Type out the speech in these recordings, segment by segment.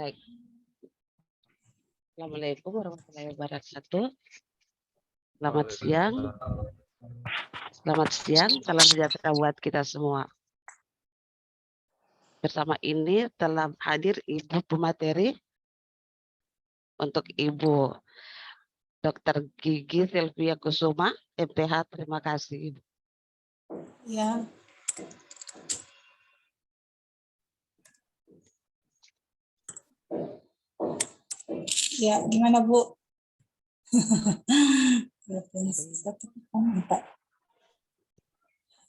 Baik. Assalamualaikum warahmatullahi wabarakatuh. Selamat siang. Selamat siang. Salam sejahtera buat kita semua. Bersama ini telah hadir Ibu pemateri untuk Ibu Dr. Gigi Sylvia Kusuma, MPH. Terima kasih, Ibu. Ya. Ya, gimana Bu?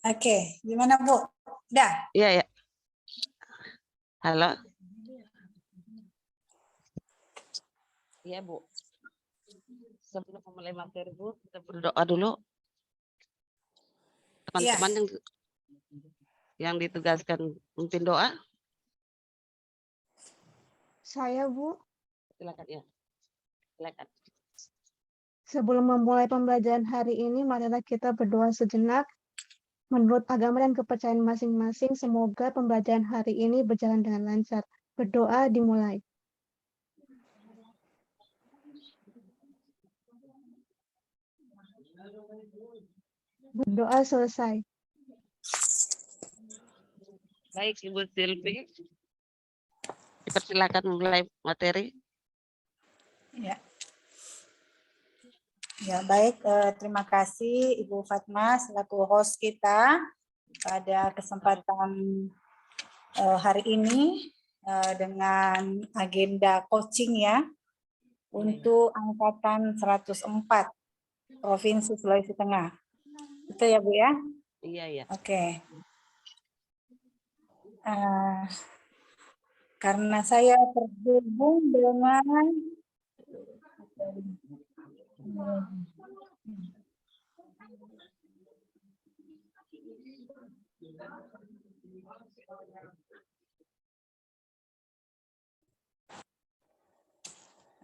Oke, gimana Bu? Udah? Iya, ya. Halo. Iya, Bu. Sebelum memulai materi, Bu, kita berdoa dulu. Teman-teman yang ditugaskan memimpin doa. Saya, Bu. Silakan ya. Silakan. Sebelum memulai pembelajaran hari ini, marilah kita berdoa sejenak. Menurut agama dan kepercayaan masing-masing, semoga pembelajaran hari ini berjalan dengan lancar. Berdoa dimulai. Berdoa selesai. Baik, Ibu Silvi. Dipersilakan memulai materi. Ya. Ya, baik. Terima kasih Ibu Fatma selaku host kita pada kesempatan hari ini dengan agenda coaching ya untuk angkatan 104 Provinsi Sulawesi Tengah. Itu ya Bu ya? Iya, ya. Oke. Karena saya terhubung dengan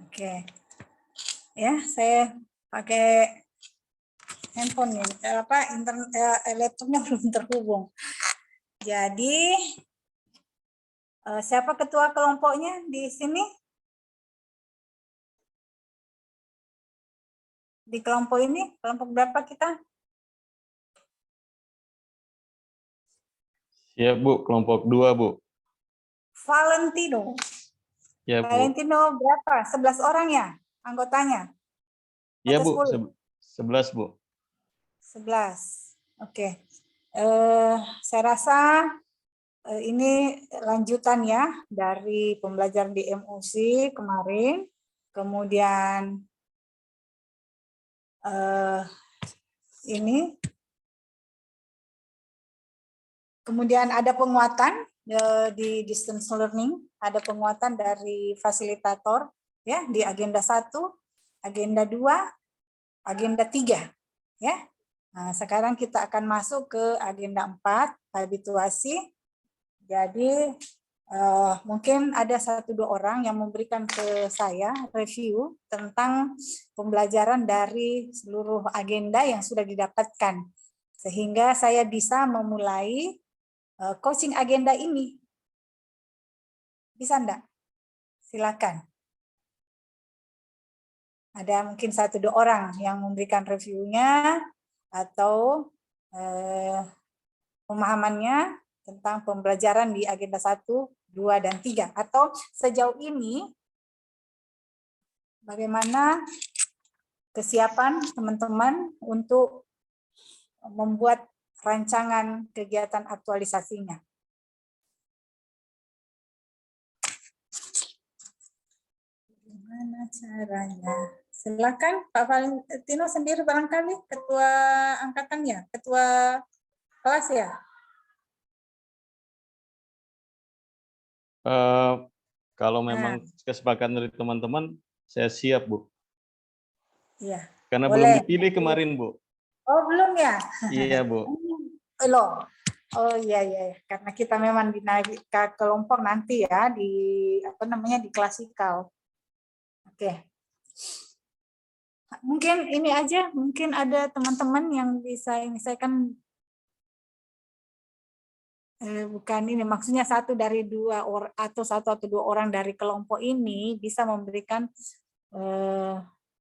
Oke. Ya, saya pakai handphone internet laptopnya belum terhubung. Jadi siapa ketua kelompoknya di sini? Di kelompok ini, kelompok berapa kita? Ya Bu, kelompok 2 Bu. Valentino. Ya Bu. Valentino berapa? 11 orang ya anggotanya? Ya Atau Bu, 11 Bu. 11. Oke. Saya rasa ini lanjutan ya dari pembelajaran di MUC kemarin. Kemudian ini. Kemudian ada penguatan di distance learning, ada penguatan dari fasilitator ya di agenda 1, agenda 2, agenda 3 ya. Nah, sekarang kita akan masuk ke agenda 4, habituasi. Jadi mungkin ada 1-2 orang yang memberikan ke saya review tentang pembelajaran dari seluruh agenda yang sudah didapatkan sehingga saya bisa memulai coaching agenda ini. Bisa enggak? Silakan. Ada mungkin 1-2 orang yang memberikan reviewnya atau pemahamannya tentang pembelajaran di agenda 1, 2, dan 3. Atau sejauh ini bagaimana kesiapan teman-teman untuk membuat rancangan kegiatan aktualisasinya. Gimana caranya? Silakan Pak Valentino sendiri barangkali ketua angkatannya, ketua kelas ya. Kalau memang kesepakatan dari teman-teman, saya siap Bu. Iya. Karena boleh. belum dipilih kemarin Bu. Oh belum ya? Iya Bu. Loh. Oh iya iya. Karena kita memang dinaik ke kelompok nanti ya di di klasikal. Oke. Mungkin ini aja, mungkin ada teman-teman yang bisa ini saya kan bukan ini, maksudnya satu dari dua orang atau satu atau dua orang dari kelompok ini bisa memberikan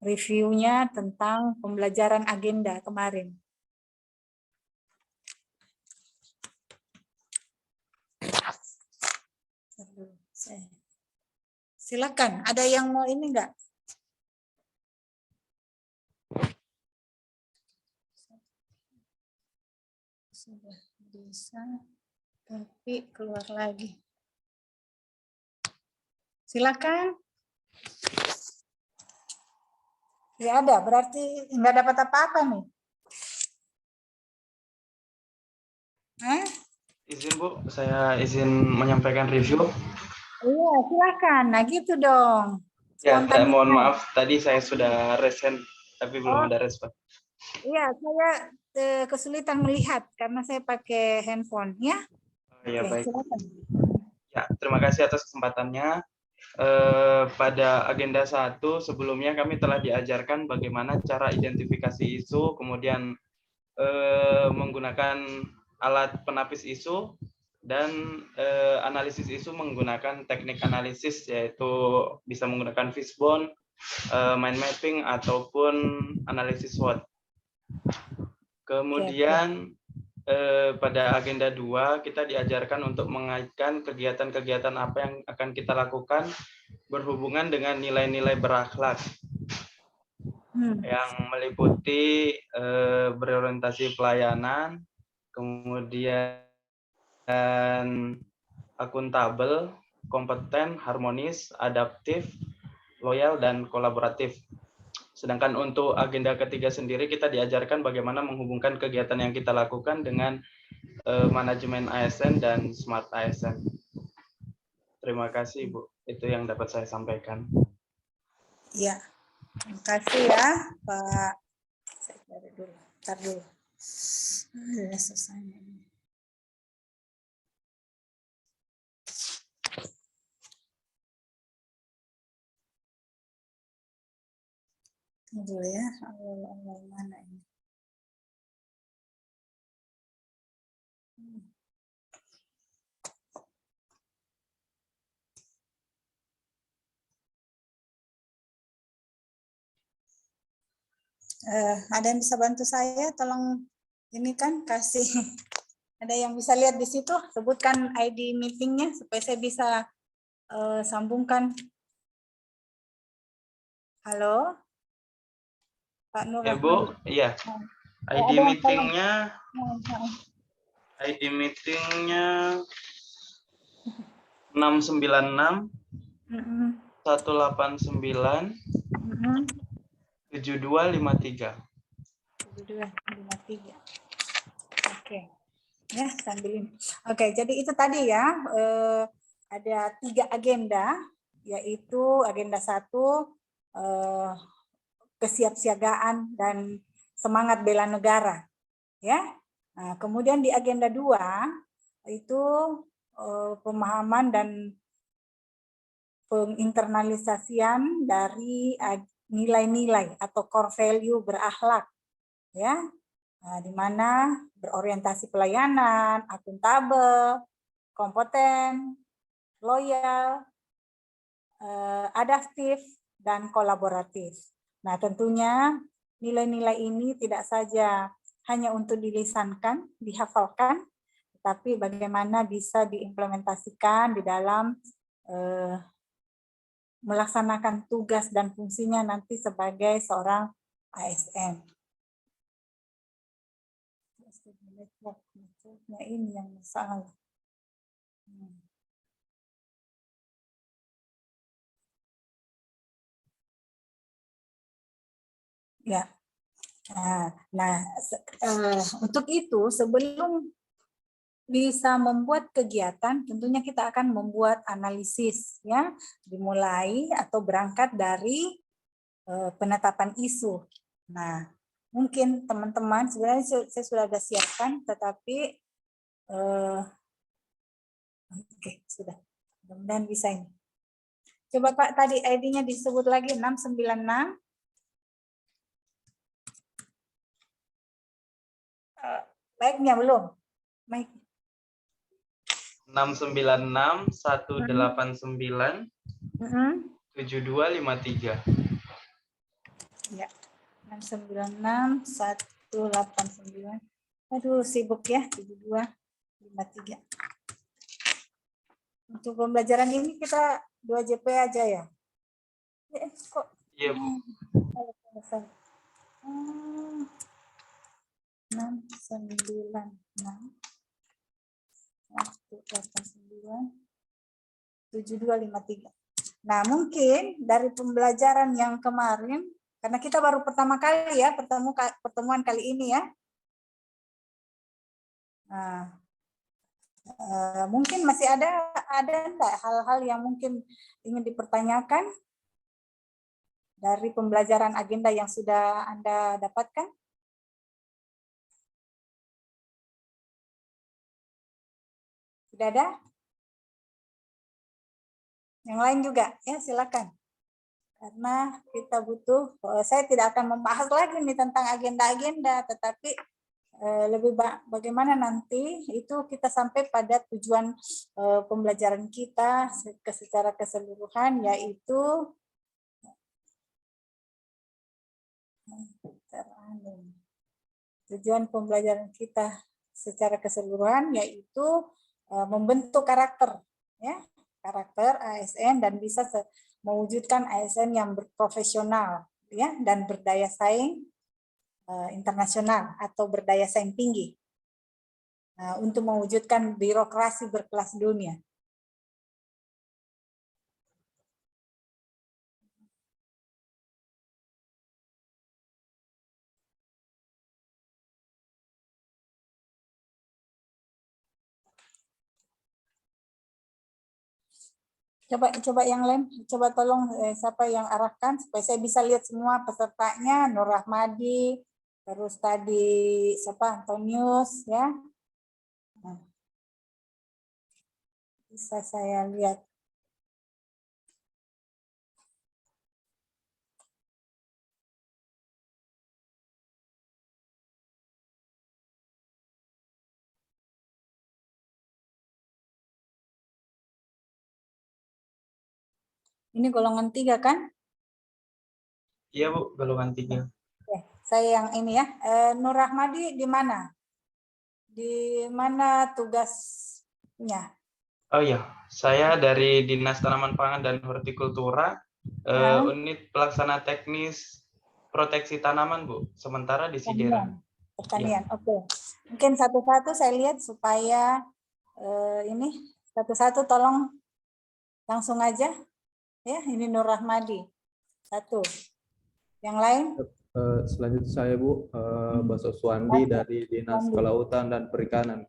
reviewnya tentang pembelajaran agenda kemarin. Silakan, ada yang mau ini enggak? Sudah bisa, tapi keluar lagi. Silakan. Ya ada, berarti nggak dapat apa-apa nih. Izin Bu, saya izin menyampaikan review. Iya, silakan. Nah gitu dong. Ya, saya mohon Spontanitas. maaf, tadi saya sudah resen, tapi belum ada respon. Iya, saya kesulitan melihat karena saya pakai handphone ya. Ya, Oke, baik. silakan. Ya, terima kasih atas kesempatannya. Pada agenda 1 sebelumnya kami telah diajarkan bagaimana cara identifikasi isu, kemudian menggunakan alat penapis isu, dan analisis isu menggunakan teknik analisis, yaitu bisa menggunakan fishbone, mind mapping, ataupun analisis SWOT. Kemudian pada agenda 2 kita diajarkan untuk mengaitkan kegiatan-kegiatan apa yang akan kita lakukan berhubungan dengan nilai-nilai berakhlak yang meliputi berorientasi pelayanan, kemudian akuntabel, kompeten, harmonis, adaptif, loyal, dan kolaboratif. Sedangkan untuk agenda ketiga sendiri kita diajarkan bagaimana menghubungkan kegiatan yang kita lakukan dengan manajemen ASN dan smart ASN. Terima kasih Ibu, itu yang dapat saya sampaikan. Ya, terima kasih ya Pak. Saya cari dulu, ntar dulu. Susah ini. Tunggu ya, awal mana ini? Ada yang bisa bantu saya? Tolong ini kan kasih. Ada yang bisa lihat di situ? Sebutkan ID meetingnya supaya saya bisa sambungkan. Halo, Pak Nur Ya Rahman. Bu, iya. ID meetingnya 696 189 7253. 7253. Oke. Ya, sambil ini. Oke, jadi itu tadi ya, ada 3 agenda, yaitu agenda 1 kesiapsiagaan dan semangat bela negara, ya. Nah, kemudian di agenda 2 itu pemahaman dan penginternalisasian dari nilai-nilai atau core value berakhlak, ya. Nah, di mana berorientasi pelayanan, akuntabel, kompeten, loyal, adaptif, dan kolaboratif. Nah, tentunya nilai-nilai ini tidak saja hanya untuk dilisankan, dihafalkan, tetapi bagaimana bisa diimplementasikan di dalam melaksanakan tugas dan fungsinya nanti sebagai seorang ASN. Networknya ini yang salah. Ya. Nah, untuk itu sebelum bisa membuat kegiatan, tentunya kita akan membuat analisis, ya, dimulai atau berangkat dari penetapan isu. Nah, mungkin teman-teman sebenarnya saya sudah ada siapkan, tetapi oke, sudah. Mudah-mudahan bisa ini. Coba Pak, tadi ID-nya disebut lagi 696. Baiknya belum? Baik. 696 189 7253. Ya, 696 189. Aduh, sibuk ya, 7253. Untuk pembelajaran ini kita 2 JP aja ya. Kok Iya, Bu. selesai. 696 189 7253. Nah, mungkin dari pembelajaran yang kemarin, karena kita baru pertama kali ya, pertemuan kali ini ya. Nah, mungkin masih ada enggak hal-hal yang mungkin ingin dipertanyakan dari pembelajaran agenda yang sudah Anda dapatkan? Sudah ada? Yang lain juga, ya silakan. Karena kita butuh, saya tidak akan membahas lagi nih tentang agenda-agenda, tetapi lebih bagaimana nanti itu kita sampai pada tujuan pembelajaran kita secara keseluruhan, yaitu tujuan pembelajaran kita secara keseluruhan yaitu membentuk karakter, ya, karakter ASN dan bisa mewujudkan ASN yang berprofesional, ya, dan berdaya saing internasional atau berdaya saing tinggi untuk mewujudkan birokrasi berkelas dunia. Coba yang lain, coba tolong siapa yang arahkan supaya saya bisa lihat semua pesertanya. Nur Rahmadi, terus tadi siapa, Antonius, ya. Nah, bisa saya lihat. Ini golongan 3 kan? Iya, Bu, golongan 3. Ya, saya yang ini ya. Nur Rahmadi di mana? Di mana tugasnya? Oh iya, saya dari Dinas Tanaman Pangan dan Hortikultura, unit pelaksana teknis proteksi tanaman, Bu. Sementara di Sidera. Pertanian, oke. Mungkin satu-satu saya lihat supaya ini satu-satu tolong langsung aja. Ya, ini Nur Rahmadi. 1. Yang lain? Selanjutnya saya Bu, Baso Suwandi dari Dinas Kelautan dan Perikanan.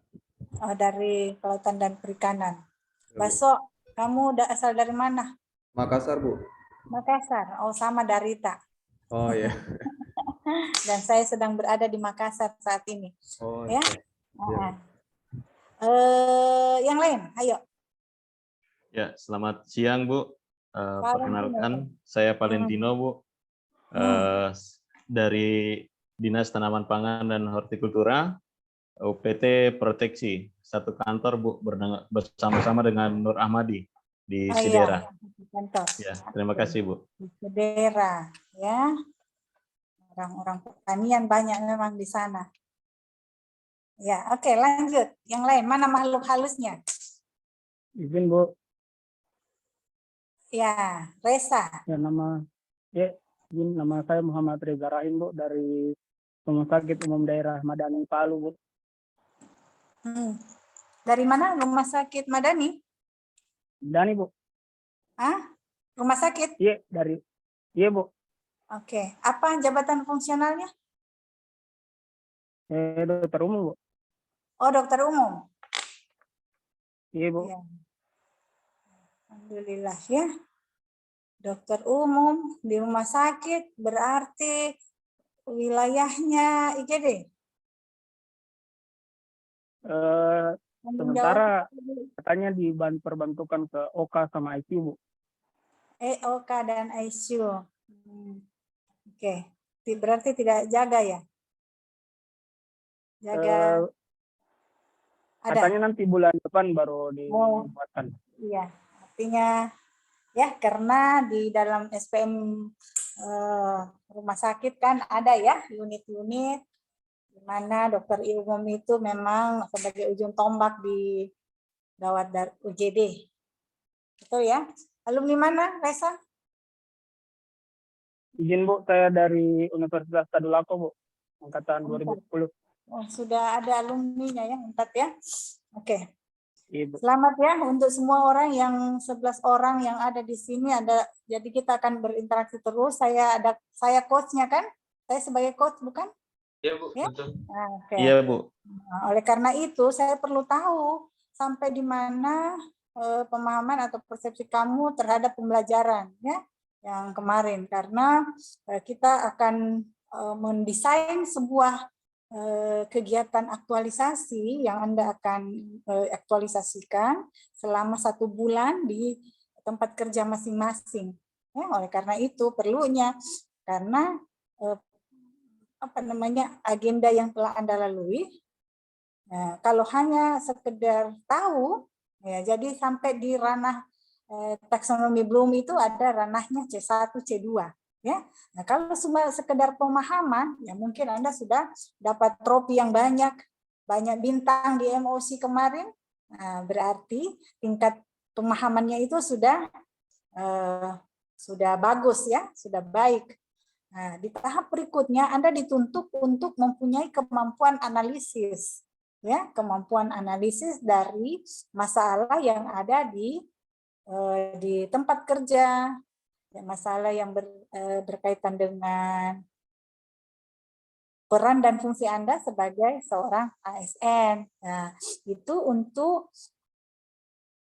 Oh, dari Kelautan dan Perikanan. Ya, Bu. Baso, kamu asal dari mana? Makassar Bu. Makassar. Oh, sama Darita. Oh ya. Dan saya sedang berada di Makassar saat ini. Oh ya. Ya. Yang lain, ayo. Ya, selamat siang Bu. Perkenalkan, saya Valentino Bu. Dari Dinas Tanaman Pangan dan Hortikultura, UPT Proteksi, satu kantor Bu, bersama-sama dengan Nur Ahmadi di Sidera. Ya, terima kasih Bu. Di Sidera, ya. Orang-orang pertanian banyak memang di sana. Ya, oke, lanjut. Yang lain, mana makhluk halusnya? Izin Bu. Ya, Reza. Ya, nama saya Muhammad Reza Rahim Bu, dari Rumah Sakit Umum Daerah Madani Palu Bu. Dari mana Rumah Sakit Madani? Dani Bu. Rumah sakit? Iya Bu. Oke, apa jabatan fungsionalnya? Dokter umum Bu. Oh, dokter umum. Iya Bu. Ya. Alhamdulillah ya. Dokter umum di rumah sakit berarti wilayahnya IGD. Sementara katanya diperbantukan ke OK sama ICU Bu. OK dan ICU. Oke. Berarti tidak jaga ya? Jaga Ada. Katanya nanti bulan depan baru dibuatkan. Iya, artinya ya karena di dalam SPM rumah sakit kan ada ya unit-unit di mana dokter umum itu memang sebagai ujung tombak di gawat UGD. Itu ya. Alumni mana, Reza? Izin Bu, saya dari Universitas Tadulako Bu, angkatan 2010. Oh, sudah ada alumninya ya, 4 ya. Oke. Ibu. Selamat ya untuk semua orang yang 11 orang yang ada di sini ada. Jadi kita akan berinteraksi terus. Saya coachnya kan? Saya sebagai coach bukan? Iya Bu, Ya? betul. Nah, oke. Iya, Bu. Nah, oleh karena itu saya perlu tahu sampai di mana pemahaman atau persepsi kamu terhadap pembelajaran ya yang kemarin, karena kita akan mendesain sebuah kegiatan aktualisasi yang Anda akan aktualisasikan selama 1 bulan di tempat kerja masing-masing. Ya, oleh karena itu perlunya, karena agenda yang telah Anda lalui. Nah, kalau hanya sekedar tahu, ya jadi sampai di ranah taksonomi Bloom itu ada ranahnya C1, C2. Ya. Nah, kalau cuma sekedar pemahaman, ya mungkin Anda sudah dapat trofi yang banyak bintang di MOC kemarin. Nah, berarti tingkat pemahamannya itu sudah bagus ya, sudah baik. Nah, di tahap berikutnya Anda dituntut untuk mempunyai kemampuan analisis, ya, kemampuan analisis dari masalah yang ada di tempat kerja, ya, masalah yang berkaitan dengan peran dan fungsi Anda sebagai seorang ASN. Nah, itu untuk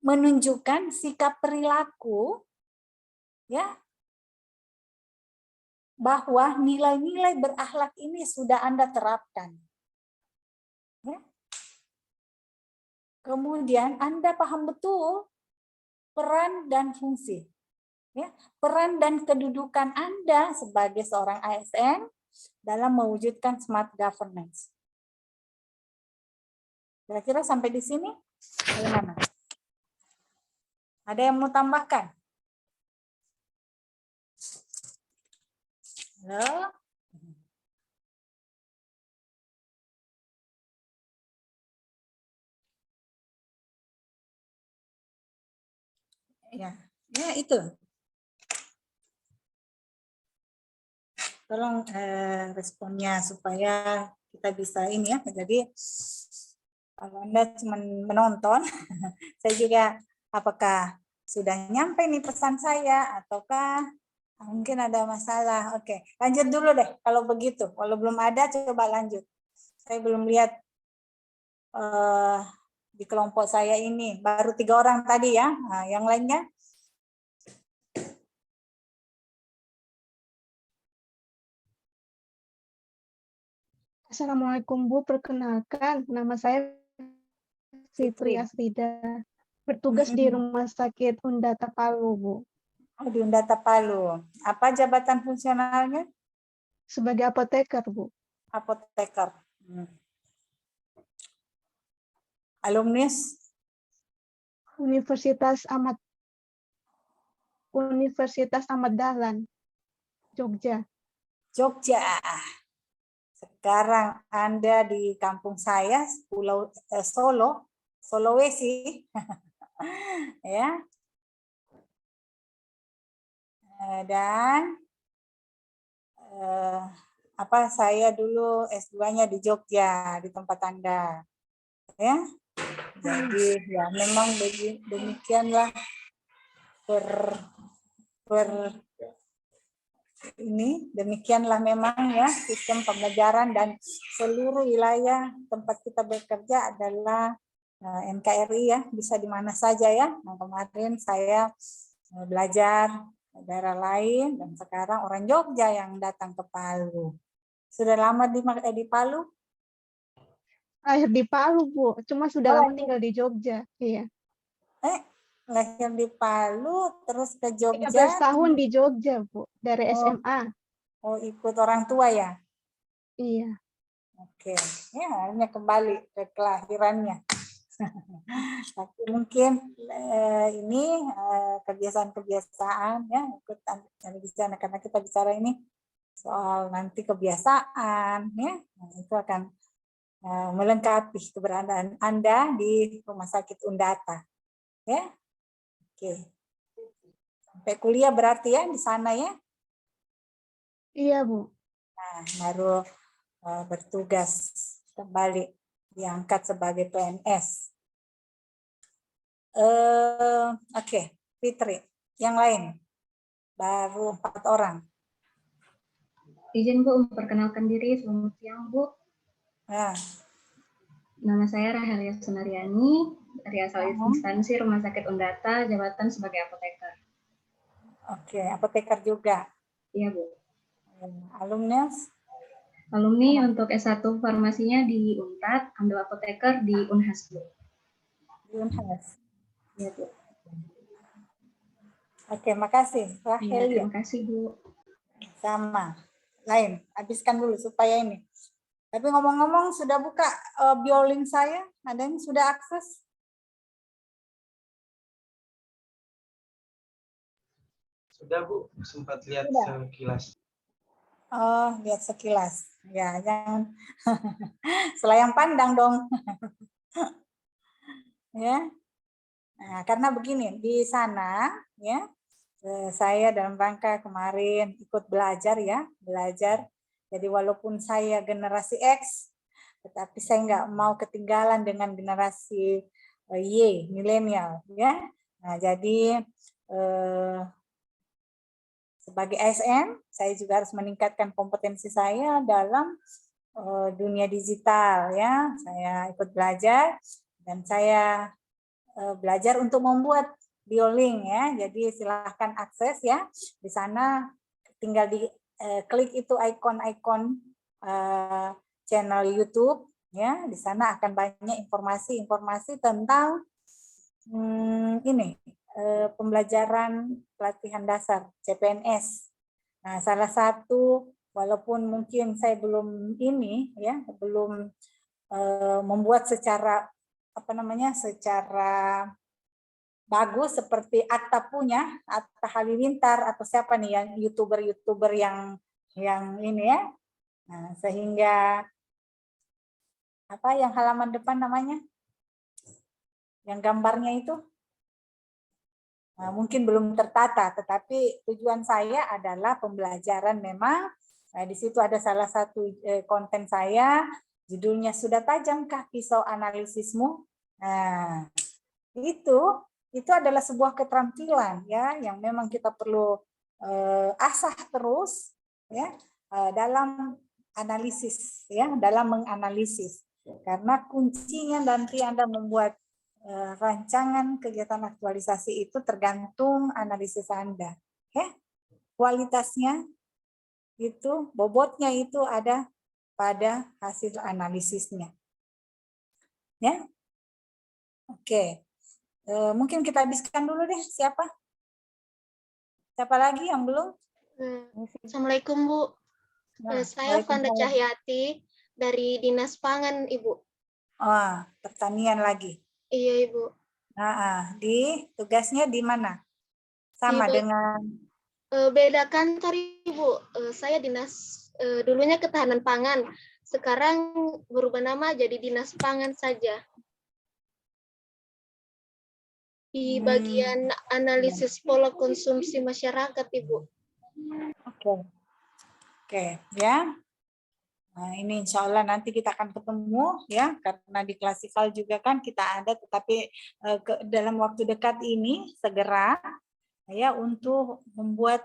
menunjukkan sikap perilaku, ya, bahwa nilai-nilai berakhlak ini sudah Anda terapkan. Ya. Kemudian Anda paham betul peran dan fungsi. Ya. Peran dan kedudukan Anda sebagai seorang ASN dalam mewujudkan smart governance. Kira-kira sampai di sini bagaimana? Ada yang mau tambahkan? Halo? Ya, itu. Tolong responnya supaya kita bisa ini ya. Jadi kalau Anda cuma menonton, saya juga apakah sudah nyampe nih pesan saya ataukah mungkin ada masalah. Oke, lanjut dulu deh kalau begitu. Kalau belum ada coba lanjut. Saya belum lihat di kelompok saya ini baru 3 orang tadi ya. Nah, yang lainnya. Assalamualaikum Bu, perkenalkan nama saya Fitri Asrida, bertugas di Rumah Sakit Undata Palu, Bu. Oh, di Undata Palu. Apa jabatan fungsionalnya? Sebagai apoteker, Bu. Apoteker. Alumnus? Universitas Ahmad Dahlan, Jogja. Jogja. Sekarang Anda di kampung saya, Sulawesi. Ya. Dan saya dulu S2-nya di Jogja, di tempat Anda. Ya. Jadi ya memang demikianlah demikianlah memang ya sistem pembelajaran, dan seluruh wilayah tempat kita bekerja adalah NKRI ya, bisa di mana saja ya. Nah, kemarin saya belajar daerah lain dan sekarang orang Jogja yang datang ke Palu. Sudah lama di Palu? Lahir di Palu, Bu. Cuma sudah lama tinggal di Jogja. Iya. Lahir di Palu, terus ke Jogja. 13 tahun di Jogja, Bu. Dari SMA. Oh, ikut orang tua ya? Iya. Oke. Ya, hanya kembali ke kelahirannya. Tapi mungkin ini kebiasaan-kebiasaan ya ikut bicara, karena kita bicara ini soal nanti kebiasaan ya, nah, itu akan melengkapi keberadaan Anda di Rumah Sakit Undata ya. Oke. Sampai kuliah berarti ya di sana ya. Iya, Bu. Nah, baru bertugas kembali diangkat sebagai PNS. Oke, Fitri. Yang lain baru 4 orang. Izin Bu memperkenalkan diri. Selamat siang Bu. Nah, Nama saya Rahelia Sunaryani dari asal instansi Rumah Sakit Undata, jabatan sebagai apoteker. oke, apoteker juga. Iya Bu. Alumnus? Alumni untuk S1 farmasinya di Unpad, ambil apoteker di Unhas Bu. Di Unhas. Iya Bu. Oke, makasih. Iya, Rahelia. terima kasih Bu. Sama. Lain, habiskan dulu supaya ini. Tapi ngomong-ngomong, sudah buka biolink saya? Ada yang sudah akses? Sudah Bu, sempat lihat Sudah. sekilas. Oh, lihat sekilas. Ya, jangan selayang pandang dong. Ya. Nah, karena begini, di sana ya, saya dalam rangka kemarin ikut belajar ya, belajar. Jadi walaupun saya generasi X, tetapi saya nggak mau ketinggalan dengan generasi Y, milenial ya. Nah, jadi sebagai ASN, saya juga harus meningkatkan kompetensi saya dalam dunia digital ya. Saya ikut belajar dan saya belajar untuk membuat biolink ya. Jadi silahkan akses ya. Di sana tinggal di klik itu ikon-ikon channel YouTube ya. Di sana akan banyak informasi-informasi tentang ini pembelajaran pelatihan dasar CPNS. Nah, salah satu walaupun mungkin saya belum ini ya, belum membuat secara secara bagus seperti Atta punya, Atta Halilintar atau siapa nih yang YouTuber yang ini ya. Nah, sehingga apa yang halaman depan namanya? Yang gambarnya itu mungkin belum tertata, tetapi tujuan saya adalah pembelajaran memang. Nah, di situ ada salah satu konten saya, judulnya Sudah Tajamkah Pisau Analisismu? Nah, itu adalah sebuah keterampilan ya yang memang kita perlu asah terus ya dalam analisis ya, dalam menganalisis. Karena kuncinya nanti Anda membuat rancangan kegiatan aktualisasi itu tergantung analisis Anda. Ya. Kualitasnya itu, bobotnya itu ada pada hasil analisisnya. Ya. Oke. Mungkin kita habiskan dulu deh. Siapa? Siapa lagi yang belum? Assalamualaikum Bu. Saya Fanda Cahyati dari Dinas Pangan Ibu. Pertanian lagi. Iya Ibu. Di tugasnya di mana? Sama dengan beda kantor Ibu. Saya dinas dulunya ketahanan pangan. Sekarang berubah nama jadi Dinas Pangan saja. Di bagian analisis pola konsumsi masyarakat Ibu. Oke, ya. Nah, ini insya Allah nanti kita akan ketemu ya, karena di klasikal juga kan kita ada, tetapi dalam waktu dekat ini segera ya untuk membuat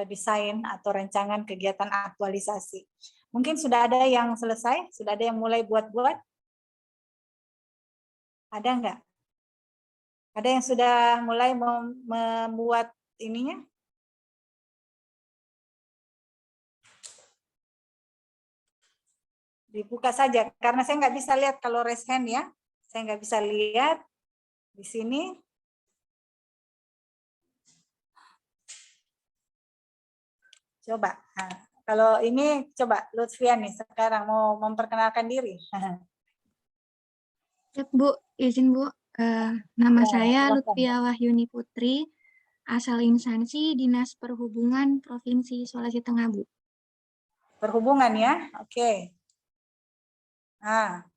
desain atau rancangan kegiatan aktualisasi. Mungkin sudah ada yang selesai, sudah ada yang mulai buat-buat? Ada enggak? Ada yang sudah mulai membuat ininya? Dibuka saja, karena saya nggak bisa lihat kalau raise hand ya. Saya nggak bisa lihat di sini. Coba, kalau ini coba Lutfian nih sekarang mau memperkenalkan diri. Ya, Bu, izin Bu. Nama Ya, saya silakan. Lutfia Wahyuni Putri, asal instansi Dinas Perhubungan Provinsi Sulawesi Tengah, Bu. Perhubungan ya, oke. Ah,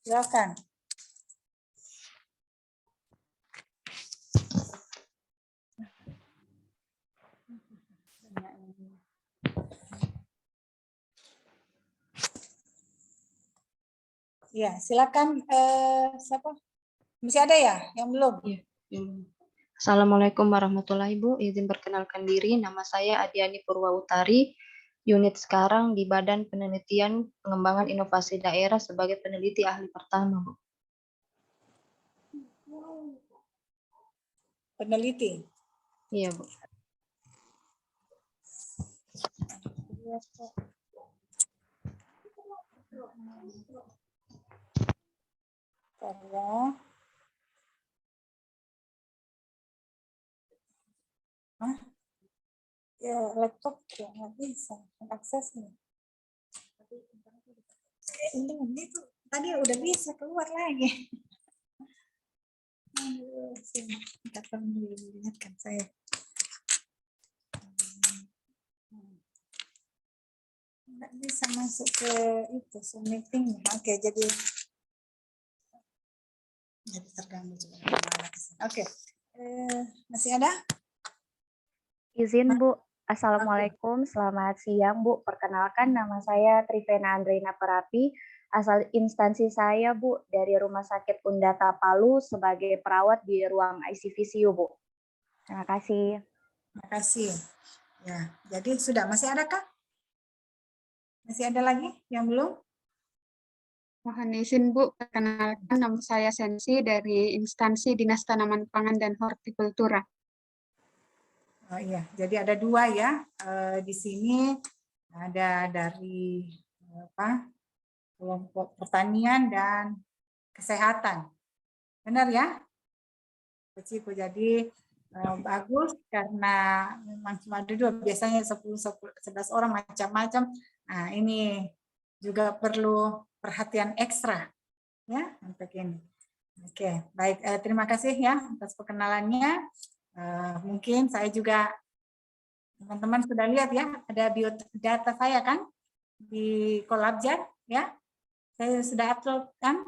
silakan. Ya, silakan. Siapa? Masih ada ya yang belum? Iya. Assalamualaikum warahmatullahi Ibu. Izin perkenalkan diri, nama saya Adiani Purwa Utari, unit sekarang di Badan Penelitian Pengembangan Inovasi Daerah sebagai peneliti ahli pertama, Bu. Peneliti. Iya, Bu. Saya. Hah? Ya, laptop ya nggak bisa aksesnya. Ini tuh tadi udah bisa keluar lagi. Aduh, sini. Nggak perlu diingatkan saya. Nggak bisa masuk ke itu, meeting. Oke, jadi terganggu juga. Oke, masih ada? Izin Bu, Assalamualaikum, selamat siang Bu. Perkenalkan nama saya Trivena Andreina Perapi, asal instansi saya Bu dari Rumah Sakit Undata Palu sebagai perawat di ruang ICVCU Bu. Terima kasih. Terima kasih. Ya, jadi sudah masih ada kah? Masih ada lagi yang belum? Mohon izin Bu, perkenalkan nama saya Sensi dari instansi Dinas Tanaman Pangan dan Hortikultura. Oh iya, jadi ada dua ya. Di sini ada dari kelompok pertanian dan kesehatan. Benar ya? Jadi bagus karena memang cuma ada dua, biasanya 10-11 orang macam-macam. Nah, ini juga perlu perhatian ekstra ya untuk ini. Oke, baik, terima kasih ya atas perkenalannya. Mungkin saya juga, teman-teman sudah lihat ya, ada biodata saya kan di Kolabjat ya, saya sudah upload kan.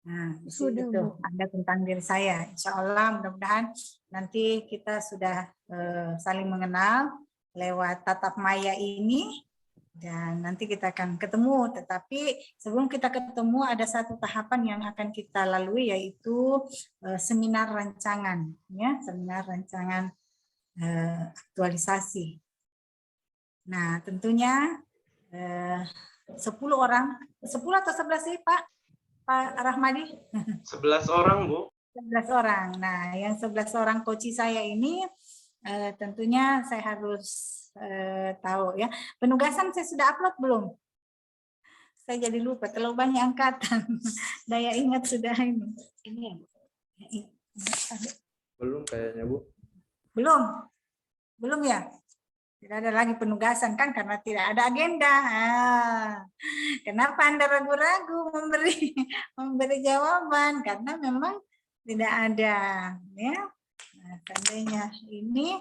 Nah, Sudah, itu Bu. ada tentang diri saya. Insya Allah mudah-mudahan nanti kita sudah saling mengenal lewat tatap maya ini. Dan nanti kita akan ketemu, tetapi sebelum kita ketemu ada satu tahapan yang akan kita lalui, yaitu seminar rancangan, ya, seminar rancangan aktualisasi. Nah, tentunya 10 orang, 10 atau 11 sih Pak Rahmadi? 11 orang Bu. 11 orang. Nah, yang 11 orang coach saya ini tentunya saya harus tahu ya. Penugasan saya sudah upload belum? Saya jadi lupa, terlalu banyak angkatan. Daya ingat sudah ini. Ini ya, Bu. Belum kayaknya Bu. Belum? Belum ya? Tidak ada lagi penugasan kan karena tidak ada agenda. Kenapa Anda ragu-ragu memberi jawaban? Karena memang tidak ada ya. Nah, seandainya ini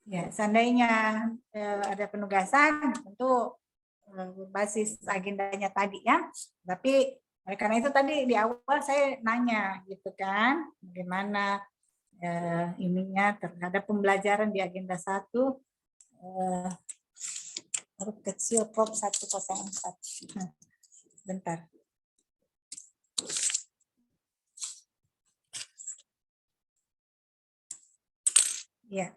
ya, seandainya ada penugasan, tentu berbasis agendanya tadi ya. Tapi karena itu tadi di awal saya nanya gitu kan, bagaimana ininya terhadap pembelajaran di agenda 1 huruf kecil prop 104. Bentar. Ya.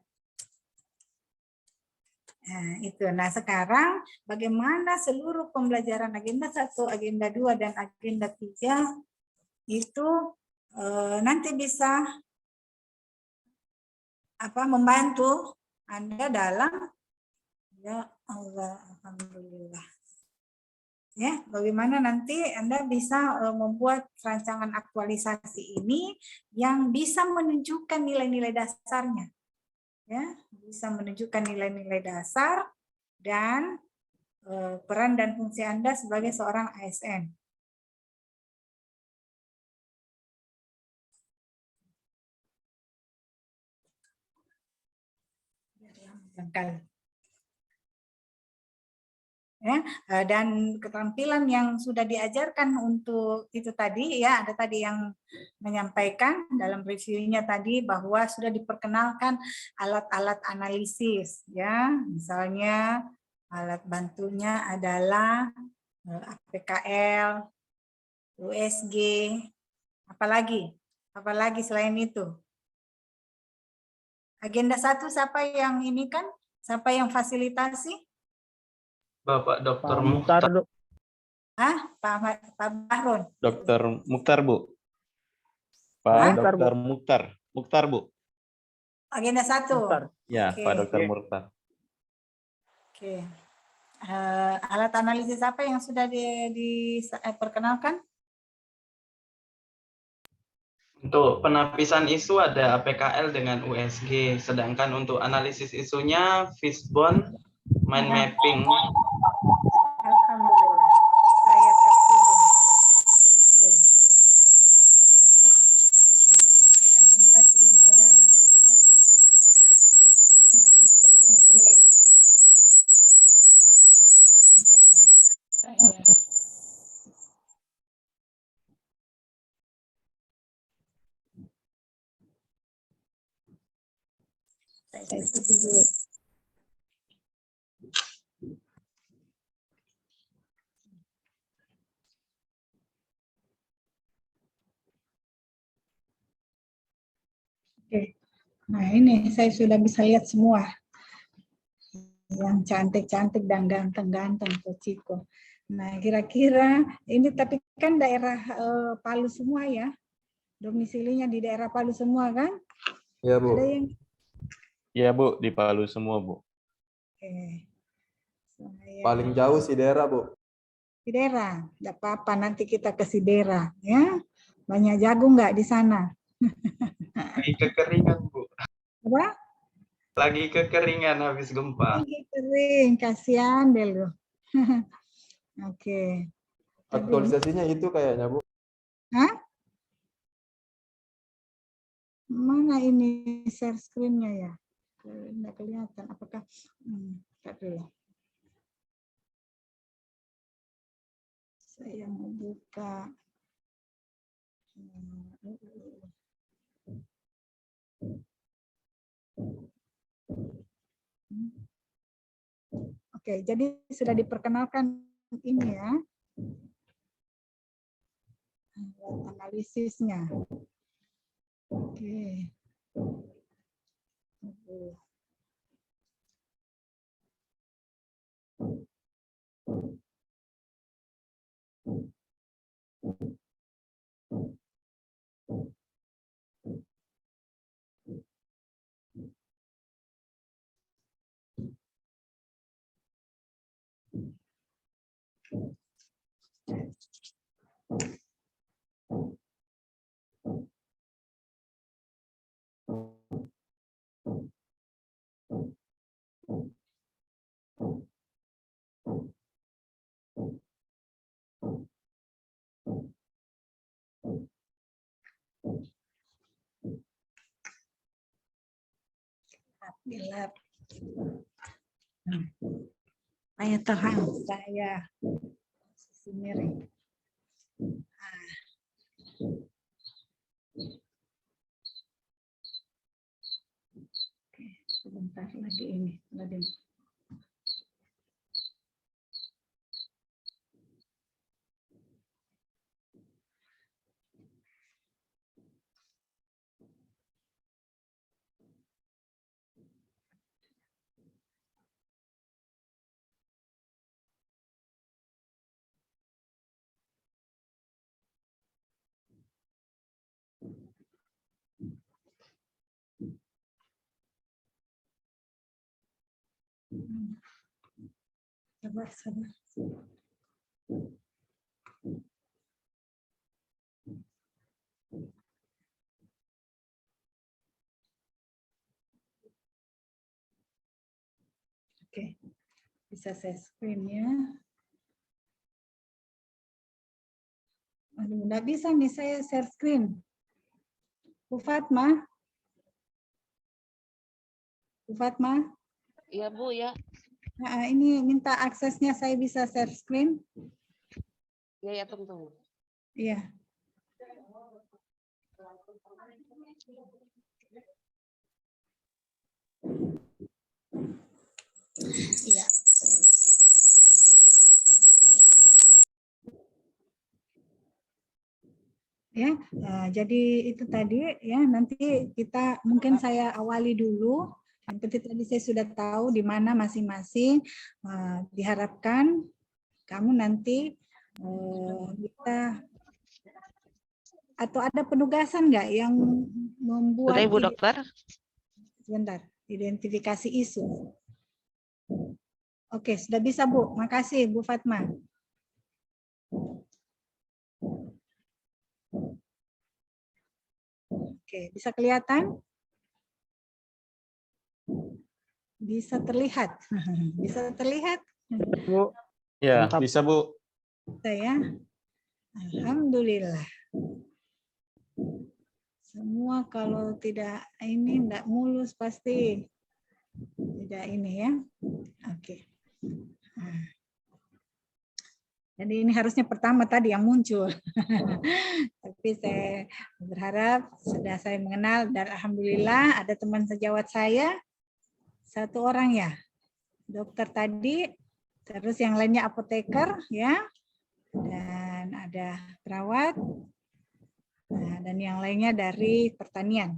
Nah, itu. Nah, sekarang bagaimana seluruh pembelajaran agenda 1, agenda 2, dan agenda 3 itu nanti bisa membantu Anda dalam, ya Allah, alhamdulillah. Ya, bagaimana nanti Anda bisa membuat rancangan aktualisasi ini yang bisa menunjukkan nilai-nilai dasarnya. ya, bisa menunjukkan nilai-nilai dasar dan peran dan fungsi Anda sebagai seorang ASN. Ya, dan keterampilan yang sudah diajarkan untuk itu tadi ya, ada tadi yang menyampaikan dalam reviewnya tadi bahwa sudah diperkenalkan alat-alat analisis ya, misalnya alat bantunya adalah APKL, USG, apalagi selain itu. Agenda 1 siapa yang ini kan? Siapa yang fasilitasi? Bapak Dr. Mukhtar, Mukhtar. Pak Bahrun. Dokter Mukhtar, Bu. Pak Mukhtar, Bu. Dokter Mukhtar. Mukhtar, Bu. Agenda 1. Ya, Oke. Pak Dokter Mukhtar. Oke. Alat analisis apa yang sudah diperkenalkan? Untuk penapisan isu ada APKL dengan USG, sedangkan untuk analisis isunya fishbone, mind mapping. Alhamdulillah. Saya terhubung. Terima kasih, Malah. Oke, nah ini saya sudah bisa lihat semua yang cantik-cantik dan ganteng-ganteng Ciko. Nah kira-kira ini tapi kan daerah Palu semua ya, domisilinya di daerah Palu semua kan? Iya, Bu. Ada yang Iya, Bu, di Palu semua, Bu. Paling jauh Sidera, Bu. Sidera, tidak apa-apa nanti kita ke Sidera ya. Banyak jagung nggak di sana? Lagi kekeringan, Bu. Apa? Lagi kekeringan habis gempa. Lagi kering, kasihan deh lu. Oke. Aktualisasinya itu kayaknya, Bu. Hah? Mana ini share screen-nya ya? Nggak kelihatan. Apakah? Ntar dulu. Saya mau buka. Oke, jadi sudah diperkenalkan ini ya. Analisisnya. Oke. Gelap. Saya terang, saya sisi miring. Oke, sebentar lagi ini. Sabar. Oke, bisa saya screen ya. Aduh, nggak bisa nih saya share screen. Bu Fatma? Bu Fatma? Iya Bu ya. Nah, ini minta aksesnya saya bisa share screen. Iya ya tunggu. Iya. Iya. Ya, jadi itu tadi ya, nanti kita mungkin saya awali dulu. Yang penting tadi saya sudah tahu di mana masing-masing, diharapkan kamu nanti bisa, atau ada penugasan nggak yang membuat Sudah Ibu Dokter. sebentar, identifikasi isu. Oke, sudah bisa Bu. Makasih Bu Fatma. Oke, bisa kelihatan? Bisa terlihat? Bisa terlihat? Bu. Ya, bisa Bu. Saya, alhamdulillah. Semua kalau tidak ini tidak mulus pasti tidak ini ya. Oke. Jadi ini harusnya pertama tadi yang muncul. Tapi saya berharap sudah saya mengenal dan alhamdulillah ada teman sejawat saya, satu orang ya, dokter tadi, terus yang lainnya apoteker ya, dan ada perawat, dan yang lainnya dari pertanian.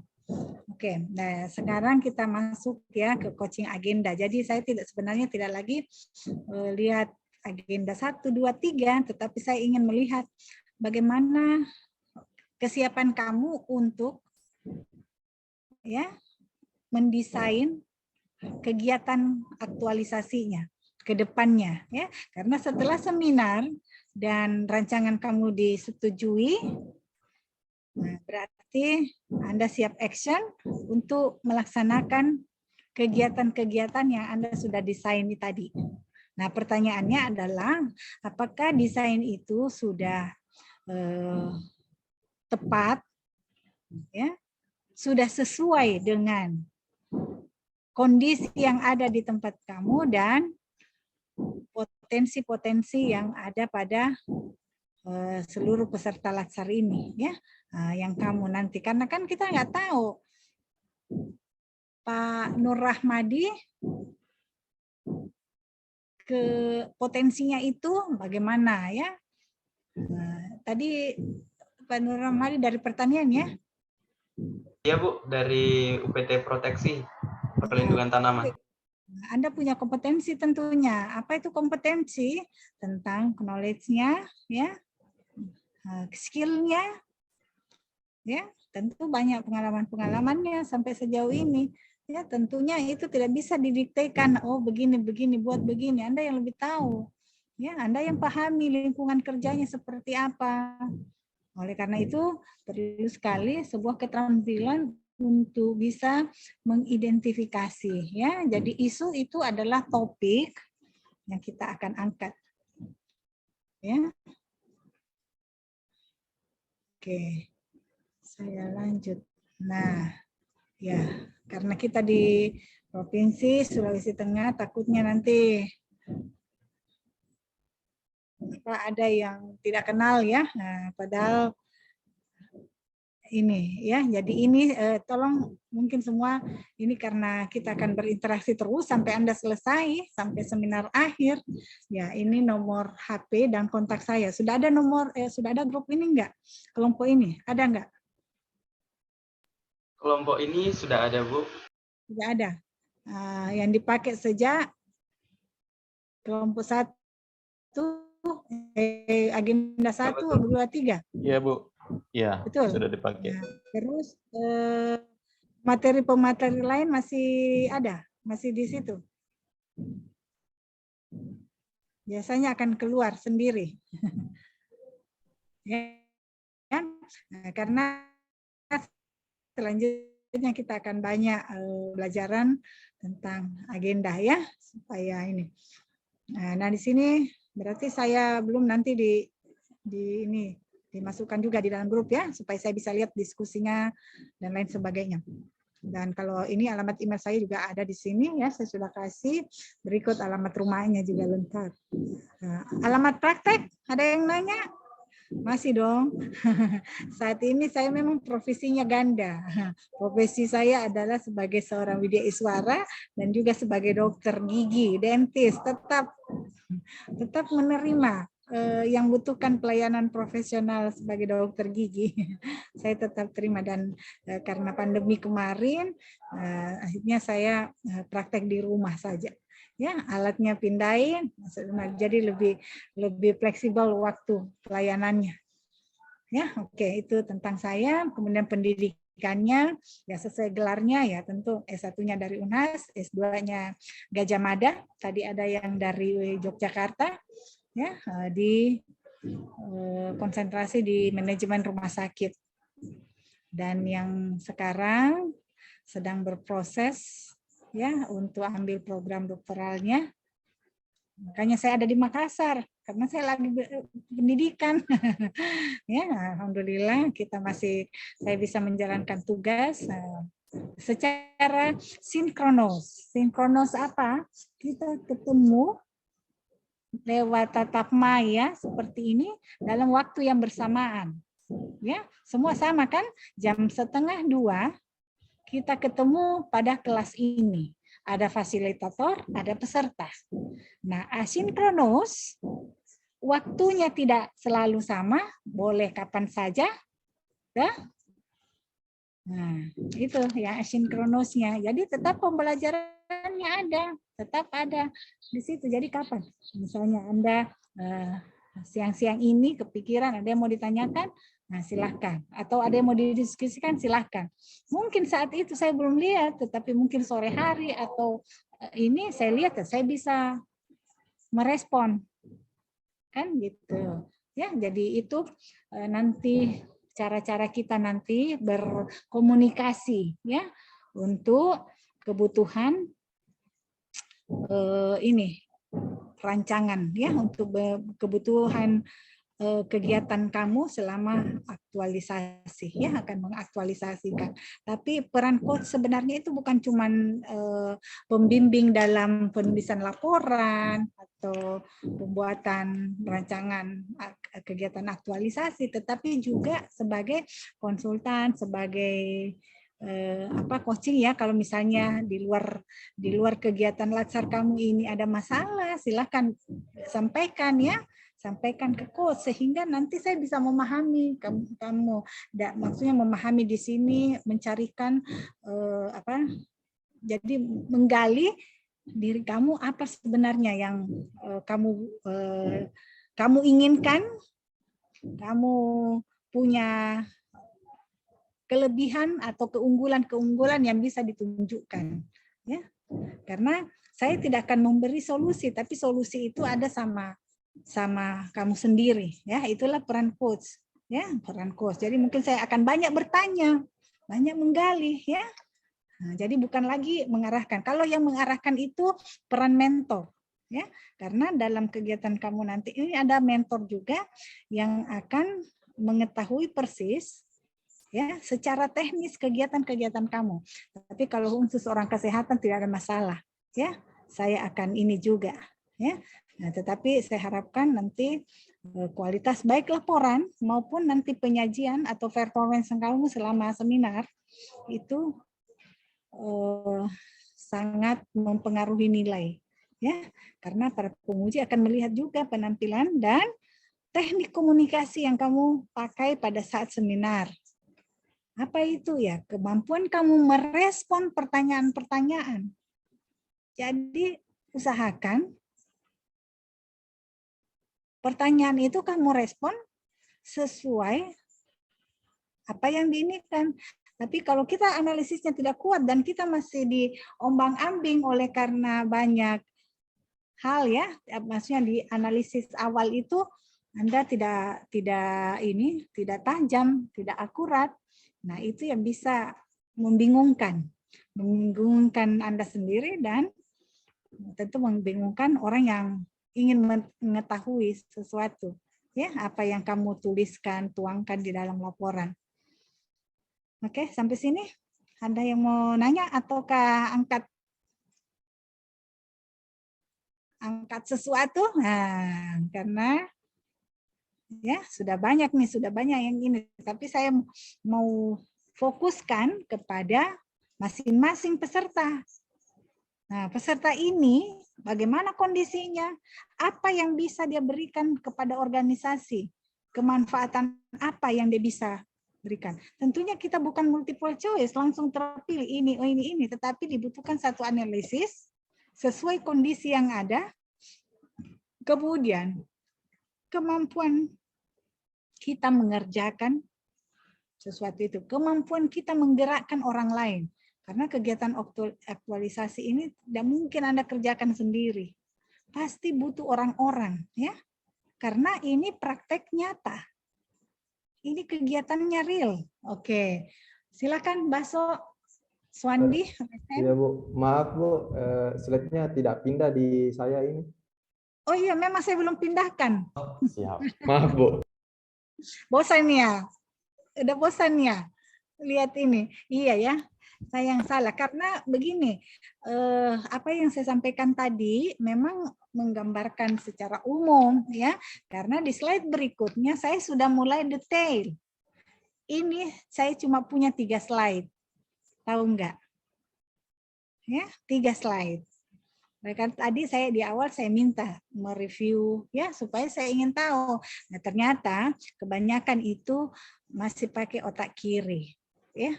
Oke, nah sekarang kita masuk ya ke coaching agenda. Jadi saya sebenarnya tidak lagi lihat agenda 1, 2, 3, tetapi saya ingin melihat bagaimana kesiapan kamu untuk ya mendesain kegiatan aktualisasinya ke depannya ya. Karena setelah seminar dan rancangan kamu disetujui, nah berarti Anda siap action untuk melaksanakan kegiatan-kegiatan yang Anda sudah desain tadi. Nah, pertanyaannya adalah apakah desain itu sudah tepat, ya, sudah sesuai dengan kondisi yang ada di tempat kamu dan potensi-potensi yang ada pada seluruh peserta latsar ini, ya, yang kamu nanti. Karena kan kita nggak tahu Pak Nur Rahmadi ke potensinya itu bagaimana ya. Tadi Pak Nur Rahmadi dari pertanian ya? Iya Bu, dari UPT Proteksi Perlindungan Tanaman. Anda punya kompetensi tentunya. Apa itu kompetensi? Tentang knowledge-nya, ya, skill-nya, ya, tentu banyak pengalaman-pengalamannya sampai sejauh ini. Ya, tentunya itu tidak bisa didiktekan, oh begini, buat begini. Anda yang lebih tahu. Ya, Anda yang pahami lingkungan kerjanya seperti apa. Oleh karena itu, perlu sekali sebuah keterampilan untuk bisa mengidentifikasi. Ya, jadi isu itu adalah topik yang kita akan angkat. Ya. Oke, saya lanjut. Nah, ya, karena kita di Provinsi Sulawesi Tengah, takutnya nanti ada yang tidak kenal ya. Nah, padahal ini ya, jadi ini tolong mungkin semua ini karena kita akan berinteraksi terus sampai Anda selesai, sampai seminar akhir. Ya, ini nomor HP dan kontak saya. Sudah ada nomor, sudah ada grup ini enggak? Kelompok ini ada enggak? Kelompok ini sudah ada Bu. Sudah ada. Yang dipakai sejak kelompok 1, agenda 1, 2, 3. Iya Bu. Iya, betul. Sudah dipakai. Nah, terus materi-pemateri lain masih ada, masih di situ. Biasanya akan keluar sendiri. Ya, nah, karena selanjutnya selanjutnya kita akan banyak belajaran tentang agenda ya, supaya ini. Nah, di sini berarti saya belum nanti ini dimasukkan juga di dalam grup ya, supaya saya bisa lihat diskusinya dan lain sebagainya. Dan kalau ini alamat email saya juga ada di sini ya, saya sudah kasih. Berikut alamat rumahnya juga lengkap. Alamat praktek, ada yang nanya? Masih dong. Saat ini saya memang profesinya ganda. Profesi saya adalah sebagai seorang widyaswara dan juga sebagai dokter gigi, dentis, tetap menerima yang butuhkan pelayanan profesional sebagai dokter gigi. Saya tetap terima, dan karena pandemi kemarin akhirnya saya praktek di rumah saja. Ya, alatnya pindahin, jadi lebih fleksibel waktu pelayanannya. Ya, oke, itu tentang saya. Kemudian pendidikannya ya sesuai gelarnya ya, tentu S1-nya dari UNHAS, S2-nya Gajah Mada, tadi ada yang dari Yogyakarta ya, di konsentrasi di manajemen rumah sakit. Dan yang sekarang sedang berproses ya untuk ambil program doktoralnya. Makanya saya ada di Makassar karena saya lagi pendidikan. Ya, alhamdulillah saya bisa menjalankan tugas secara sinkronos. Sinkronos apa? Kita ketemu lewat tatap maya seperti ini dalam waktu yang bersamaan. Ya, semua sama kan? Jam 1:30 kita ketemu pada kelas ini. Ada fasilitator, ada peserta. Nah, asinkronos, waktunya tidak selalu sama, boleh kapan saja. Ya. Nah, itu ya asinkronosnya. Jadi tetap pembelajarannya ada, tetap ada di situ. Jadi kapan? Misalnya Anda siang-siang ini kepikiran, ada yang mau ditanyakan, nah silahkan. Atau ada yang mau didiskusikan, silahkan. Mungkin saat itu saya belum lihat, tetapi mungkin sore hari atau ini saya lihat, saya bisa merespon. Kan gitu. Ya, jadi itu nanti cara-cara kita nanti berkomunikasi ya untuk kebutuhan ini rancangan ya, untuk kebutuhan kegiatan kamu selama aktualisasi ya, akan mengaktualisasikan. Tapi peran coach sebenarnya itu bukan cuman pembimbing dalam penulisan laporan atau pembuatan rancangan kegiatan aktualisasi, tetapi juga sebagai konsultan, sebagai coaching ya. Kalau misalnya di luar kegiatan latsar kamu ini ada masalah, silakan sampaikan ya, sampaikan ke coach sehingga nanti saya bisa memahami kamu. Maksudnya memahami di sini mencarikan jadi menggali diri kamu apa sebenarnya yang kamu inginkan, kamu punya kelebihan atau keunggulan yang bisa ditunjukkan ya. Karena saya tidak akan memberi solusi, tapi solusi itu ada sama kamu sendiri ya. Itulah peran coach ya, peran coach. Jadi mungkin saya akan banyak bertanya, banyak menggali ya. Nah, jadi bukan lagi mengarahkan. Kalau yang mengarahkan itu peran mentor ya. Karena dalam kegiatan kamu nanti ini ada mentor juga yang akan mengetahui persis ya secara teknis kegiatan-kegiatan kamu. Tapi kalau khusus orang kesehatan tidak ada masalah ya. Saya akan ini juga ya. Nah, tetapi saya harapkan nanti kualitas baik laporan maupun nanti penyajian atau performance kamu selama seminar itu sangat mempengaruhi nilai ya. Karena para penguji akan melihat juga penampilan dan teknik komunikasi yang kamu pakai pada saat seminar. Apa itu ya? Kemampuan kamu merespon pertanyaan-pertanyaan. Jadi usahakan pertanyaan itu kamu respon sesuai apa yang diinginkan. Tapi kalau kita analisisnya tidak kuat dan kita masih diombang-ambing oleh karena banyak hal ya, maksudnya di analisis awal itu Anda tidak tajam, tidak akurat. Nah, itu yang bisa membingungkan Anda sendiri dan tentu membingungkan orang yang ingin mengetahui sesuatu, ya, apa yang kamu tuliskan, tuangkan di dalam laporan. Oke, sampai sini ada yang mau nanya ataukah angkat sesuatu? Nah, karena ya sudah banyak yang ini, tapi saya mau fokuskan kepada masing-masing peserta. Nah, peserta ini bagaimana kondisinya? Apa yang bisa dia berikan kepada organisasi? Kemanfaatan apa yang dia bisa berikan? Tentunya kita bukan multiple choice, langsung terpilih ini, tetapi dibutuhkan satu analisis sesuai kondisi yang ada. Kemudian kemampuan kita mengerjakan sesuatu itu, kemampuan kita menggerakkan orang lain. Karena kegiatan aktualisasi ini tidak mungkin Anda kerjakan sendiri. Pasti butuh orang-orang, ya. Karena ini praktek nyata. Ini kegiatannya real. Oke. Silakan Baso Swandi. Iya Bu, maaf Bu, slide-nya tidak pindah di saya ini. Oh iya, memang saya belum pindahkan. Siap. Maaf Bu. Bosan ya? Udah bosan ya? Lihat ini. Iya ya. Saya yang salah karena begini, apa yang saya sampaikan tadi memang menggambarkan secara umum, ya, karena di slide berikutnya saya sudah mulai detail. Ini saya cuma punya 3 slide, tahu nggak? Ya, 3 slide. Mereka tadi saya di awal saya minta mereview, ya, supaya saya ingin tahu. Nah, ternyata kebanyakan itu masih pakai otak kiri, ya.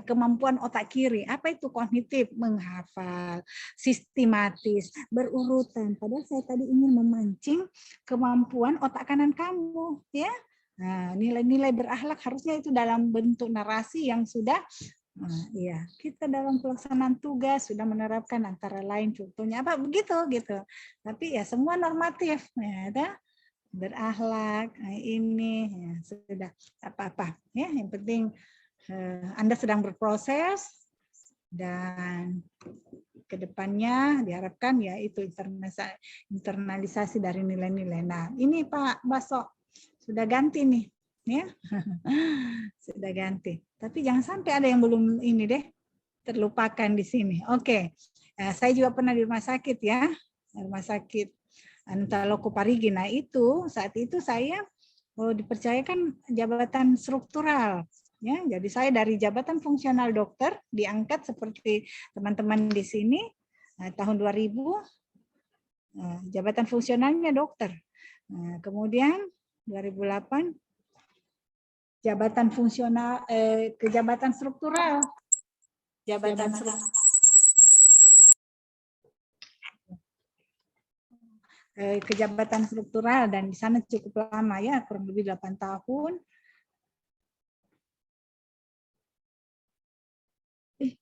Kemampuan otak kiri, apa itu kognitif, menghafal, sistematis, berurutan. Padahal saya tadi ingin memancing kemampuan otak kanan kamu, ya. Nah, nilai-nilai berakhlak harusnya itu dalam bentuk narasi yang sudah, ya, kita dalam pelaksanaan tugas sudah menerapkan antara lain contohnya apa begitu gitu. Tapi ya semua normatif, ya, berakhlak, ini ya, sudah apa-apa, ya. Yang penting Anda sedang berproses dan kedepannya diharapkan ya itu internalisasi dari nilai-nilai. Nah, ini Pak Baso sudah ganti nih, ya. Sudah ganti. Tapi jangan sampai ada yang belum ini deh terlupakan di sini. Oke, saya juga pernah di rumah sakit ya, rumah sakit Antaloko Parigi. Nah itu saat itu saya dipercayakan jabatan struktural. Ya, jadi saya dari jabatan fungsional dokter diangkat seperti teman-teman di sini tahun 2000 jabatan fungsionalnya dokter. Kemudian 2008 jabatan fungsional ke jabatan struktural. Ke jabatan struktural dan di sana cukup lama ya, kurang lebih 8 tahun.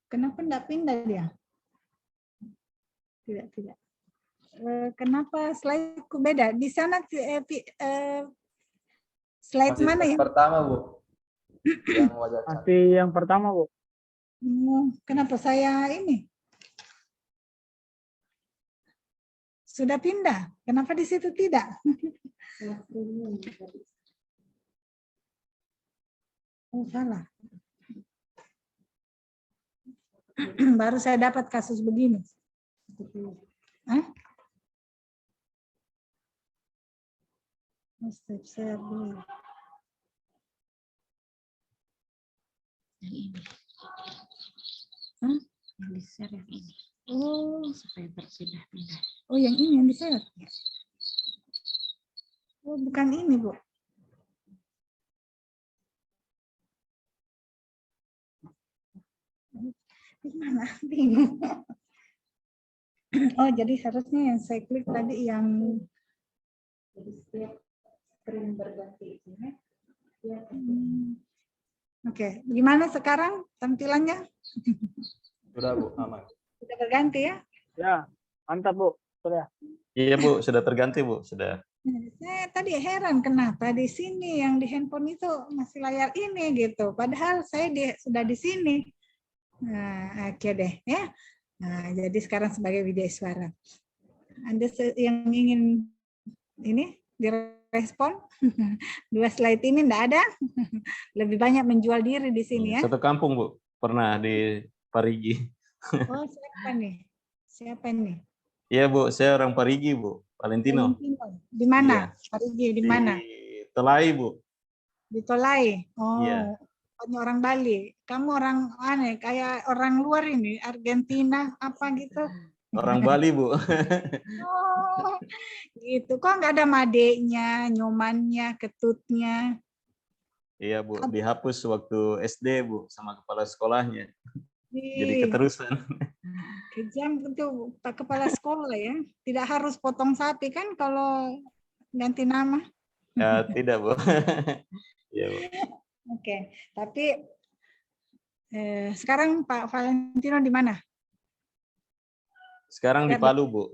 Kenapa enggak pindah dia? Tidak. Kenapa slide-ku beda? Di sana slide masih mana ya? Pertama Bu. Yang wajah Masih yang pertama Bu. Kenapa saya ini? Sudah pindah. Kenapa di situ tidak? Oh, salah. Baru saya dapat kasus begini. Hah? Share dulu. Yang ini. Hah? Yang di-share yang ini. Oh, supaya berpindah-pindah. Oh, yang ini yang di-share. Oh, bukan ini, Bu. Gimana? Bingung. Oh, jadi harusnya yang saya klik tadi yang jadi setiap screen berganti ini. Oke, gimana sekarang tampilannya? Sudah Bu, aman. Sudah berganti ya? Ya, mantap Bu. Sudah. Iya Bu, sudah terganti Bu, sudah. Saya tadi heran kenapa di sini yang di handphone itu masih layar ini gitu. Padahal saya sudah di sini. Nah, oke deh ya. Nah, jadi sekarang sebagai wideiswara. Anda yang ingin ini direspon? 2 slide ini enggak ada. Lebih banyak menjual diri di sini ya. Satu kampung, Bu. Pernah di Parigi. Oh, siapa nih? Siapa nih? Iya, Bu. Saya orang Parigi, Bu. Valentino. Di mana? Iya. Parigi di mana? Di Tolai, Bu. Di Tolai. Oh, Iya. orang Bali. Kamu orang aneh, kayak orang luar ini, Argentina apa gitu? Orang Bali, Bu. Oh, gitu. Kok nggak ada madenya, nyomannya, ketutnya? Iya, Bu. Dihapus waktu SD, Bu, sama kepala sekolahnya. Jadi Ih, keterusan. kejam itu Pak Kepala Sekolah ya. Tidak harus potong sapi kan kalau ganti nama. Ya, tidak, Bu. Iya, Bu. Oke, tapi sekarang Pak Valentino di mana? Sekarang di Palu, Bu.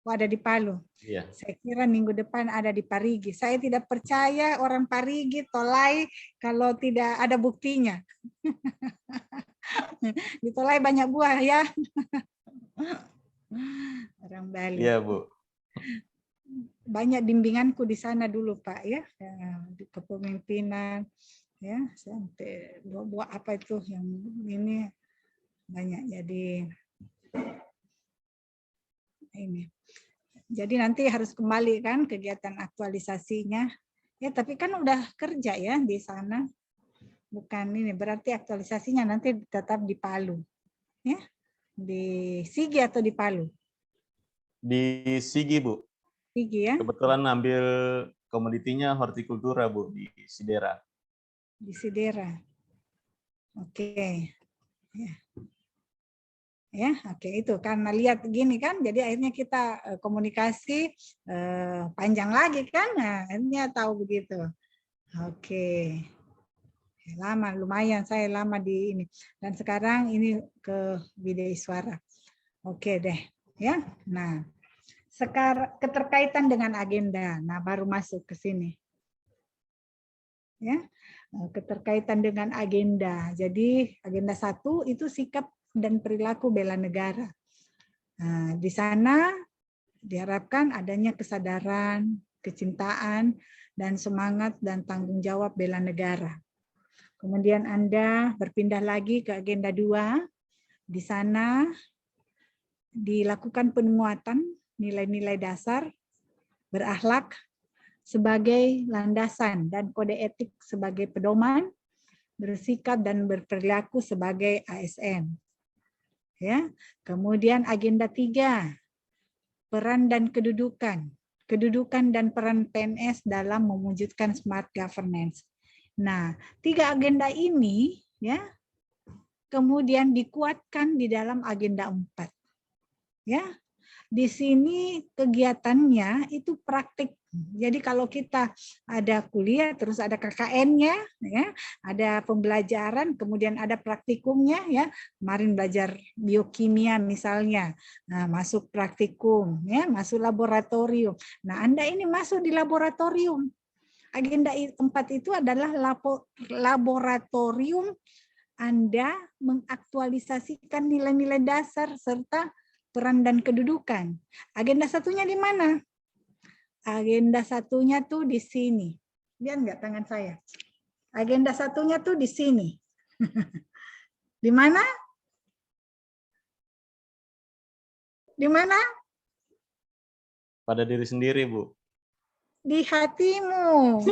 Oh, ada di Palu. Iya. Saya kira minggu depan ada di Parigi. Saya tidak percaya orang Parigi, Tolai, kalau tidak ada buktinya. Di Tolai banyak buah ya. Orang Bali. Iya, Bu. Banyak bimbinganku di sana dulu, Pak ya. Di kepemimpinan ya, sampai buah-buah apa itu yang ini banyak jadi ini. Jadi nanti harus kembali kan kegiatan aktualisasinya. Ya, tapi kan udah kerja ya di sana. Bukan ini, berarti aktualisasinya nanti tetap di Palu. Ya. Di Sigi atau di Palu? Di Sigi, Bu. Sigi ya. Kebetulan ambil komoditinya hortikultura, Bu, di Sidera. Di Sidera. Oke. Ya. Ya, oke itu karena lihat gini kan, jadi akhirnya kita komunikasi panjang lagi kan, nah, akhirnya tahu begitu. Oke, lama lumayan saya lama di ini dan sekarang ini ke wideiswara. Oke deh, ya. Nah, sekarang keterkaitan dengan agenda, nah baru masuk ke sini. Ya, keterkaitan dengan agenda. Jadi agenda 1 itu sikap dan perilaku bela negara. Nah, di sana diharapkan adanya kesadaran, kecintaan, dan semangat dan tanggung jawab bela negara. Kemudian Anda berpindah lagi ke agenda 2. Di sana dilakukan penguatan nilai-nilai dasar berakhlak sebagai landasan dan kode etik sebagai pedoman, bersikap dan berperilaku sebagai ASN. Ya, kemudian agenda 3, peran dan kedudukan dan peran PNS dalam mewujudkan smart governance. Nah, 3 agenda ini ya kemudian dikuatkan di dalam agenda 4. Ya, di sini kegiatannya itu praktik. Jadi kalau kita ada kuliah, terus ada KKN-nya, ya, ada pembelajaran, kemudian ada praktikumnya, ya. Kemarin belajar biokimia misalnya, nah, masuk praktikum, ya, masuk laboratorium. Nah, Anda ini masuk di laboratorium. Agenda 4 itu adalah laboratorium Anda mengaktualisasikan nilai-nilai dasar serta peran dan kedudukan. Agenda 1-nya di mana? Agenda 1-nya tuh di sini. Lihat nggak tangan saya? Agenda 1-nya tuh di sini. Di mana? Di mana? Pada diri sendiri, Bu. Di hatimu.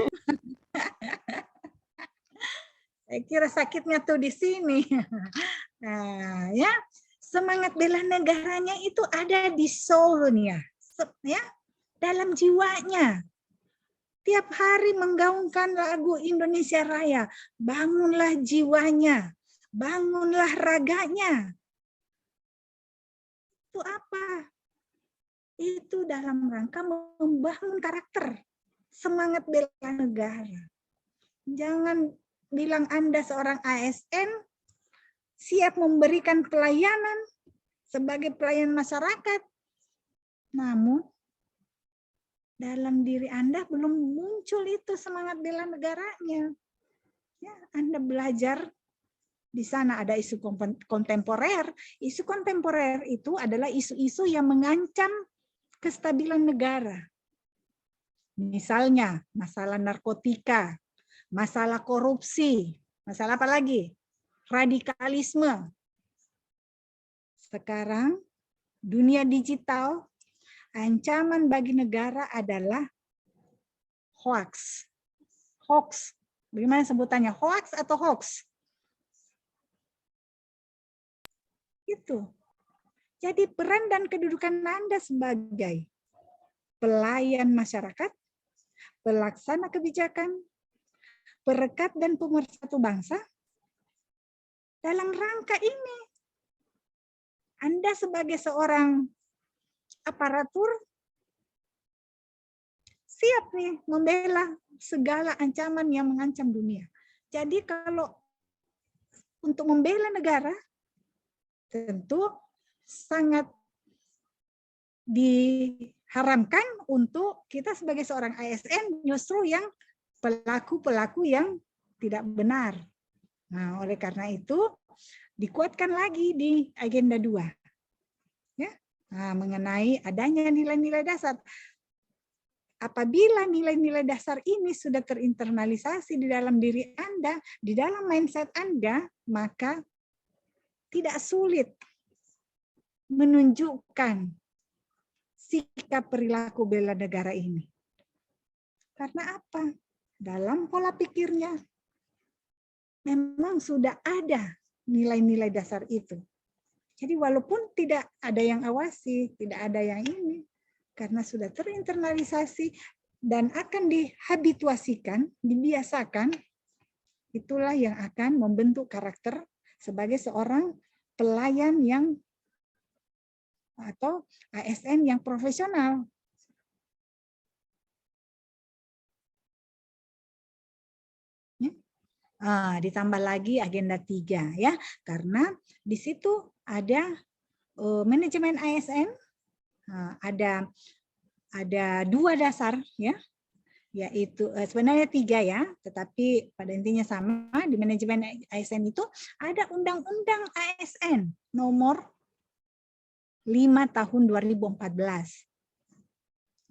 Saya kira sakitnya tuh di sini. Nah, ya. Semangat bela negaranya itu ada di soulnya, ya, dalam jiwanya. Tiap hari menggaungkan lagu Indonesia Raya, bangunlah jiwanya, bangunlah raganya. Itu apa? Itu dalam rangka membangun karakter, semangat bela negara. Jangan bilang Anda seorang ASN, siap memberikan pelayanan sebagai pelayan masyarakat. Namun, dalam diri Anda belum muncul itu semangat bela negaranya. Ya, Anda belajar di sana ada isu kontemporer. Isu kontemporer itu adalah isu-isu yang mengancam kestabilan negara. Misalnya masalah narkotika, masalah korupsi, masalah apa lagi? Radikalisme. Sekarang dunia digital, ancaman bagi negara adalah hoax. Hoax. Bagaimana sebutannya? Hoax atau hoax? Itu. Jadi peran dan kedudukan Anda sebagai pelayan masyarakat, pelaksana kebijakan, perekat dan pemersatu bangsa, dalam rangka ini, Anda sebagai seorang aparatur siap nih membela segala ancaman yang mengancam dunia. Jadi kalau untuk membela negara, tentu sangat diharamkan untuk kita sebagai seorang ASN justru yang pelaku-pelaku yang tidak benar. Nah, oleh karena itu dikuatkan lagi di agenda 2. Ya. Nah, mengenai adanya nilai-nilai dasar. Apabila nilai-nilai dasar ini sudah terinternalisasi di dalam diri Anda, di dalam mindset Anda, maka tidak sulit menunjukkan sikap perilaku bela negara ini. Karena apa? Dalam pola pikirnya memang sudah ada nilai-nilai dasar itu. Jadi walaupun tidak ada yang awasi, tidak ada yang ini, karena sudah terinternalisasi dan akan dihabituasikan, dibiasakan, itulah yang akan membentuk karakter sebagai seorang pelayan yang atau ASN yang profesional. Ditambah lagi agenda 3 ya, karena di situ ada manajemen ASN, ada 2 dasar ya, yaitu sebenarnya 3 ya, tetapi pada intinya sama. Di manajemen ASN itu ada Undang-Undang ASN nomor 5 tahun 2014.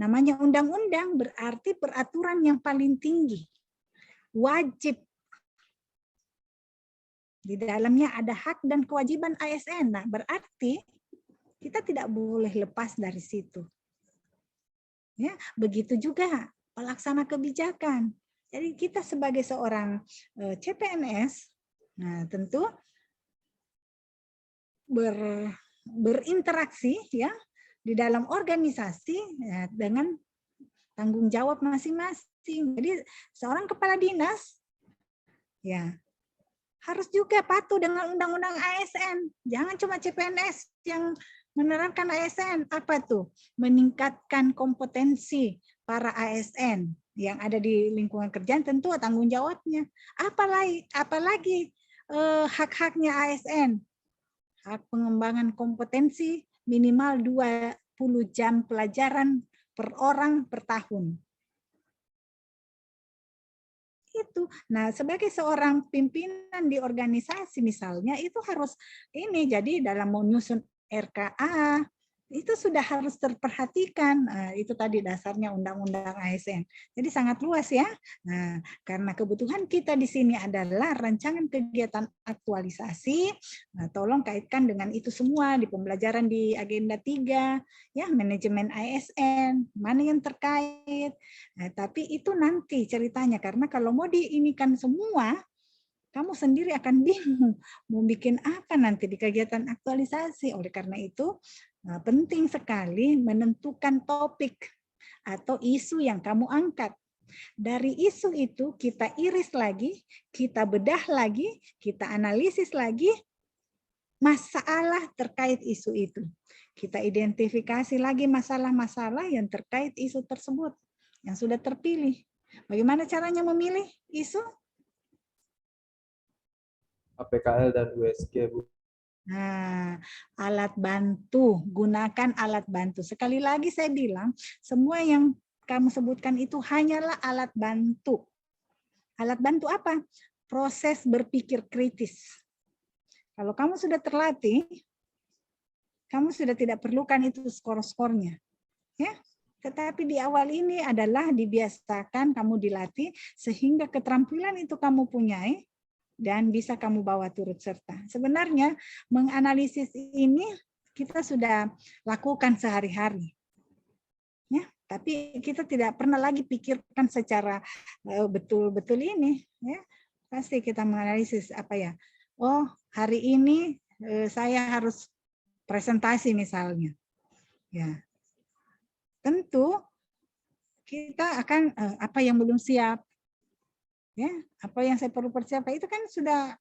Namanya undang-undang berarti peraturan yang paling tinggi. Wajib. Di dalamnya ada hak dan kewajiban ASN. Nah, berarti kita tidak boleh lepas dari situ. Ya, begitu juga pelaksana kebijakan. Jadi kita sebagai seorang CPNS, nah tentu berinteraksi ya di dalam organisasi ya, dengan tanggung jawab masing-masing. Jadi seorang kepala dinas ya harus juga patuh dengan undang-undang ASN. Jangan cuma CPNS yang menerapkan ASN. Apa tuh? Meningkatkan kompetensi para ASN yang ada di lingkungan kerjaan, tentu tanggung jawabnya. Apalagi hak-haknya ASN. Hak pengembangan kompetensi minimal 20 jam pelajaran per orang per tahun. Itu. Nah, sebagai seorang pimpinan di organisasi misalnya itu harus ini, jadi dalam menyusun RKA itu sudah harus terperhatikan. Nah, itu tadi dasarnya undang-undang ASN. Jadi sangat luas ya. Nah, karena kebutuhan kita di sini adalah rancangan kegiatan aktualisasi. Nah, tolong kaitkan dengan itu semua di pembelajaran di agenda 3 ya, manajemen ASN, mana yang terkait. Nah, tapi itu nanti ceritanya, karena kalau mau diinikan semua, kamu sendiri akan bingung mau bikin apa nanti di kegiatan aktualisasi. Oleh karena itu, penting sekali menentukan topik atau isu yang kamu angkat. Dari isu itu kita iris lagi, kita bedah lagi, kita analisis lagi masalah terkait isu itu. Kita identifikasi lagi masalah-masalah yang terkait isu tersebut yang sudah terpilih. Bagaimana caranya memilih isu? APKL dan USG, Bu. Nah, alat bantu, gunakan alat bantu. Sekali lagi saya bilang, semua yang kamu sebutkan itu hanyalah alat bantu. Alat bantu apa? Proses berpikir kritis. Kalau kamu sudah terlatih, kamu sudah tidak perlukan itu skor-skornya. Ya. Tetapi di awal ini adalah dibiasakan, kamu dilatih, sehingga keterampilan itu kamu punyai, dan bisa kamu bawa turut serta. Sebenarnya menganalisis ini kita sudah lakukan sehari-hari. Ya, tapi kita tidak pernah lagi pikirkan secara betul-betul ini. Ya. Pasti kita menganalisis apa ya. Oh, hari ini saya harus presentasi misalnya. Ya. Tentu kita akan apa yang belum siap. Ya, apa yang saya perlu persiapkan itu kan sudah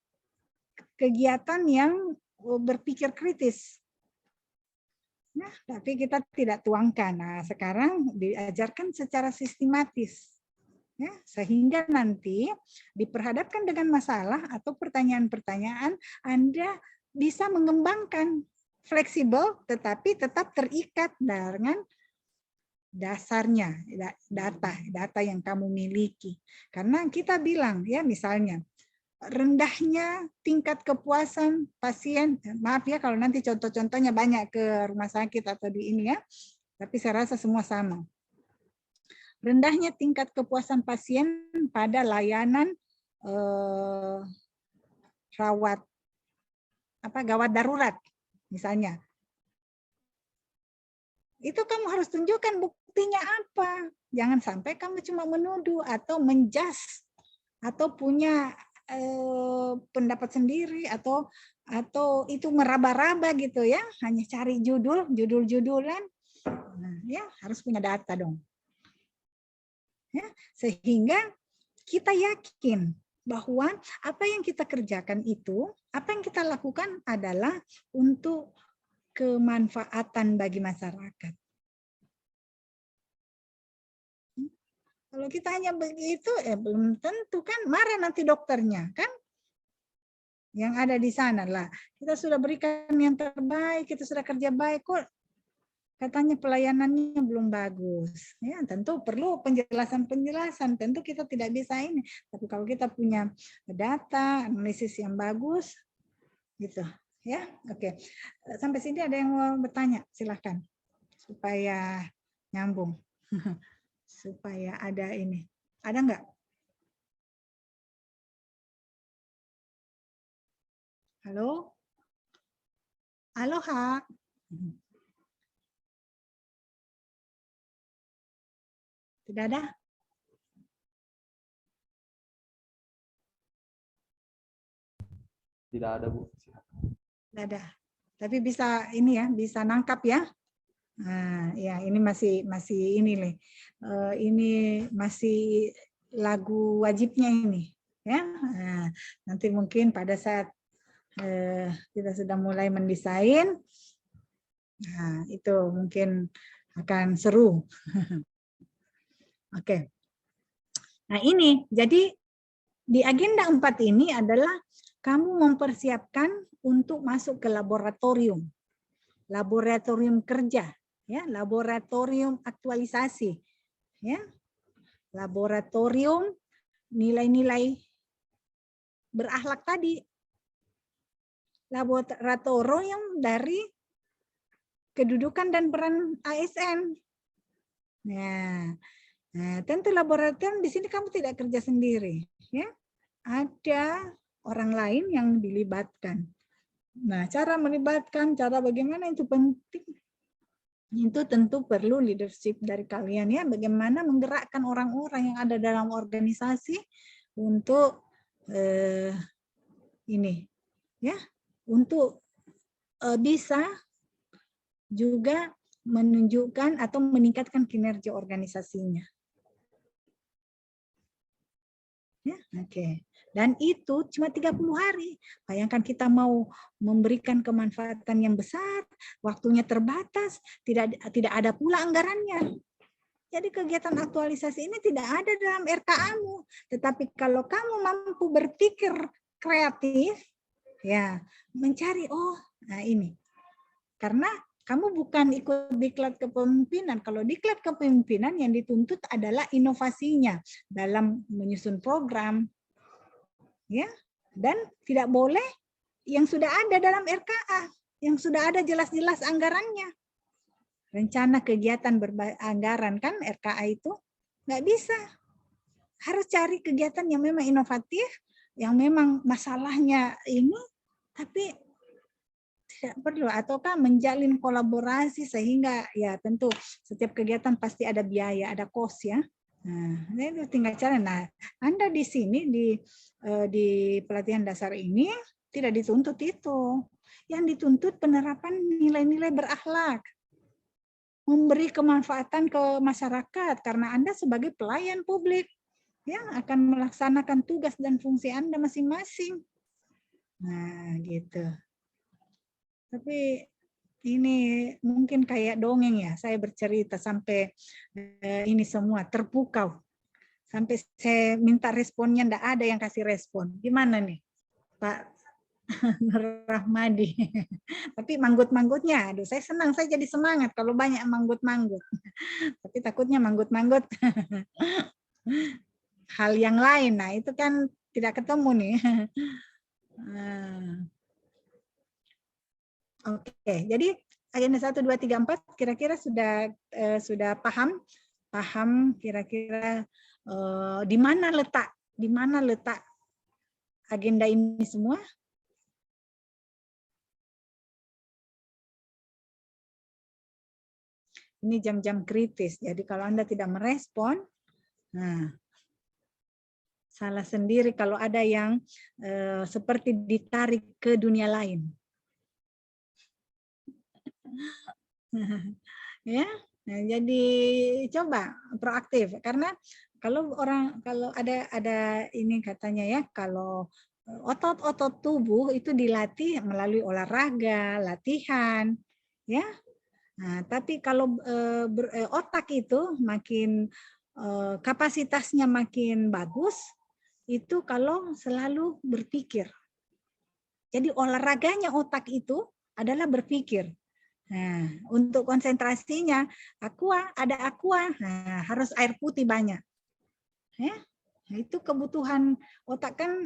kegiatan yang berpikir kritis. Nah, tapi kita tidak tuangkan. Nah, sekarang diajarkan secara sistematis. Ya, sehingga nanti diperhadapkan dengan masalah atau pertanyaan-pertanyaan, Anda bisa mengembangkan, fleksibel tetapi tetap terikat dengan dasarnya, data yang kamu miliki. Karena kita bilang ya, misalnya rendahnya tingkat kepuasan pasien, maaf ya kalau nanti contoh-contohnya banyak ke rumah sakit atau di ini ya, tapi saya rasa semua sama. Rendahnya tingkat kepuasan pasien pada layanan gawat darurat misalnya. Itu kamu harus tunjukkan buktinya apa. Jangan sampai kamu cuma menuduh atau menjas atau punya pendapat sendiri atau itu meraba-raba gitu ya, hanya cari judul-judulan. Nah, ya harus punya data dong. Ya, sehingga kita yakin bahwa apa yang kita kerjakan itu, apa yang kita lakukan adalah untuk kemanfaatan bagi masyarakat. Kalau kita hanya begitu, belum tentu kan, marah nanti dokternya kan, yang ada di sana lah. Kita sudah berikan yang terbaik, kita sudah kerja baik, kok katanya pelayanannya belum bagus. Ya, tentu perlu penjelasan-penjelasan. Tentu kita tidak bisa ini. Tapi kalau kita punya data, analisis yang bagus, gitu. Ya, oke. Sampai sini ada yang mau bertanya? Silahkan. Supaya nyambung. Supaya ada ini. Ada enggak? Halo? Halo, Hak. Tidak ada? Tidak ada, Bu. Tidak ada. Tapi bisa ini ya, bisa nangkap ya. Nah, ya ini masih ini nih. Ini masih lagu wajibnya ini, ya. Nah, nanti mungkin pada saat kita sudah mulai mendesain, nah itu mungkin akan seru. Oke. Nah ini, jadi di agenda 4 ini adalah kamu mempersiapkan untuk masuk ke laboratorium. Laboratorium kerja, ya, laboratorium aktualisasi, ya. Laboratorium nilai-nilai berakhlak tadi. Laboratorium dari kedudukan dan peran ASN. Nah, tentu laboratorium di sini kamu tidak kerja sendiri, ya. Ada orang lain yang dilibatkan. Nah, cara melibatkan, cara bagaimana itu penting. Itu tentu perlu leadership dari kalian ya, bagaimana menggerakkan orang-orang yang ada dalam organisasi untuk ini, ya, untuk bisa juga menunjukkan atau meningkatkan kinerja organisasinya. Ya, oke. Dan itu cuma 30 hari. Bayangkan kita mau memberikan kemanfaatan yang besar, waktunya terbatas, tidak ada pula anggarannya. Jadi kegiatan aktualisasi ini tidak ada dalam RKA-mu. Tetapi kalau kamu mampu berpikir kreatif, ya mencari, nah ini. Karena Kamu bukan ikut diklat kepemimpinan. Kalau diklat kepemimpinan yang dituntut adalah inovasinya dalam menyusun program, ya, dan tidak boleh yang sudah ada dalam RKA, yang sudah ada jelas-jelas anggarannya. Rencana kegiatan beranggaran kan RKA itu nggak bisa. Harus cari kegiatan yang memang inovatif, yang memang masalahnya ini, tapi tidak perlu, ataukah menjalin kolaborasi sehingga ya tentu setiap kegiatan pasti ada biaya, ada cost ya. Nah, itu tinggal cara. Nah, Anda di sini di pelatihan dasar ini tidak dituntut itu. Yang dituntut penerapan nilai-nilai berakhlak. Memberi kemanfaatan ke masyarakat karena Anda sebagai pelayan publik yang akan melaksanakan tugas dan fungsi Anda masing-masing. Nah, gitu. Tapi ini mungkin kayak dongeng ya, saya bercerita sampai ini semua terpukau. Sampai saya minta responnya, enggak ada yang kasih respon. Gimana nih, Pak Rahmadi? Tapi manggut-manggutnya, aduh saya senang, saya jadi semangat kalau banyak manggut-manggut. Tapi takutnya manggut-manggut hal yang lain. Nah, itu kan tidak ketemu nih. Oke, jadi agenda 1, 2, 3, 4 kira-kira sudah paham kira-kira di mana letak agenda ini semua? Ini jam-jam kritis, jadi kalau Anda tidak merespon, nah, salah sendiri kalau ada yang seperti ditarik ke dunia lain. Ya, nah, jadi coba proaktif karena kalau ada ini katanya ya, kalau otot-otot tubuh itu dilatih melalui olahraga, latihan, ya. Nah, tapi kalau otak itu makin kapasitasnya makin bagus itu kalau selalu berpikir. Jadi olahraganya otak itu adalah berpikir. Nah, untuk konsentrasinya ada aqua, nah, harus air putih banyak. Ya, nah, itu kebutuhan otak kan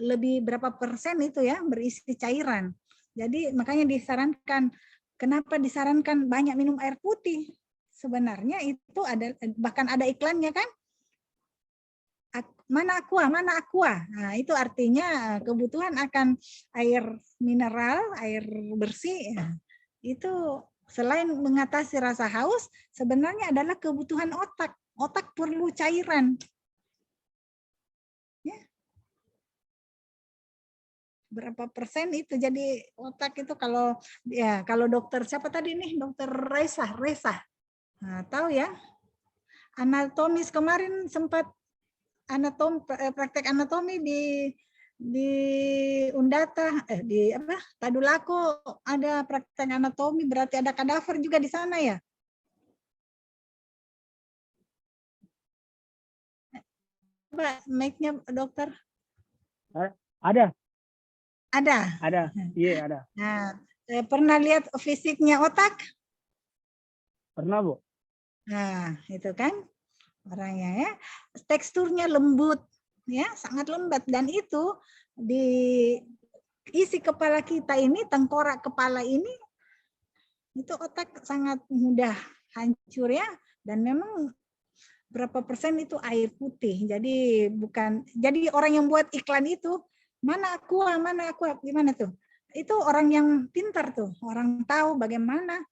lebih berapa persen itu ya berisi cairan. Jadi makanya disarankan. Kenapa disarankan banyak minum air putih? Sebenarnya itu ada, bahkan ada iklannya kan? Mana aqua, mana aqua. Nah, itu artinya kebutuhan akan air mineral, air bersih. Ya. Itu selain mengatasi rasa haus, sebenarnya adalah kebutuhan otak. Otak perlu cairan. Ya. Berapa persen itu, jadi otak itu kalau ya kalau dokter siapa tadi nih, dokter Reza, nah, tahu ya anatomis kemarin sempat praktek anatomi di Undata di apa Tadulako ada praktek anatomi, berarti ada kadaver juga di sana ya. Coba mic-nya dokter. Ada. Ada. Iya ada. Nah, pernah lihat fisiknya otak? Pernah Bu. Nah, itu kan orangnya ya. Teksturnya lembut, ya, sangat lembut, dan itu di isi kepala kita ini, tengkorak kepala ini, itu otak sangat mudah hancur ya, dan memang berapa persen itu air putih. Jadi jadi orang yang buat iklan itu mana aqua, gimana tuh? Itu orang yang pintar tuh, orang tahu bagaimana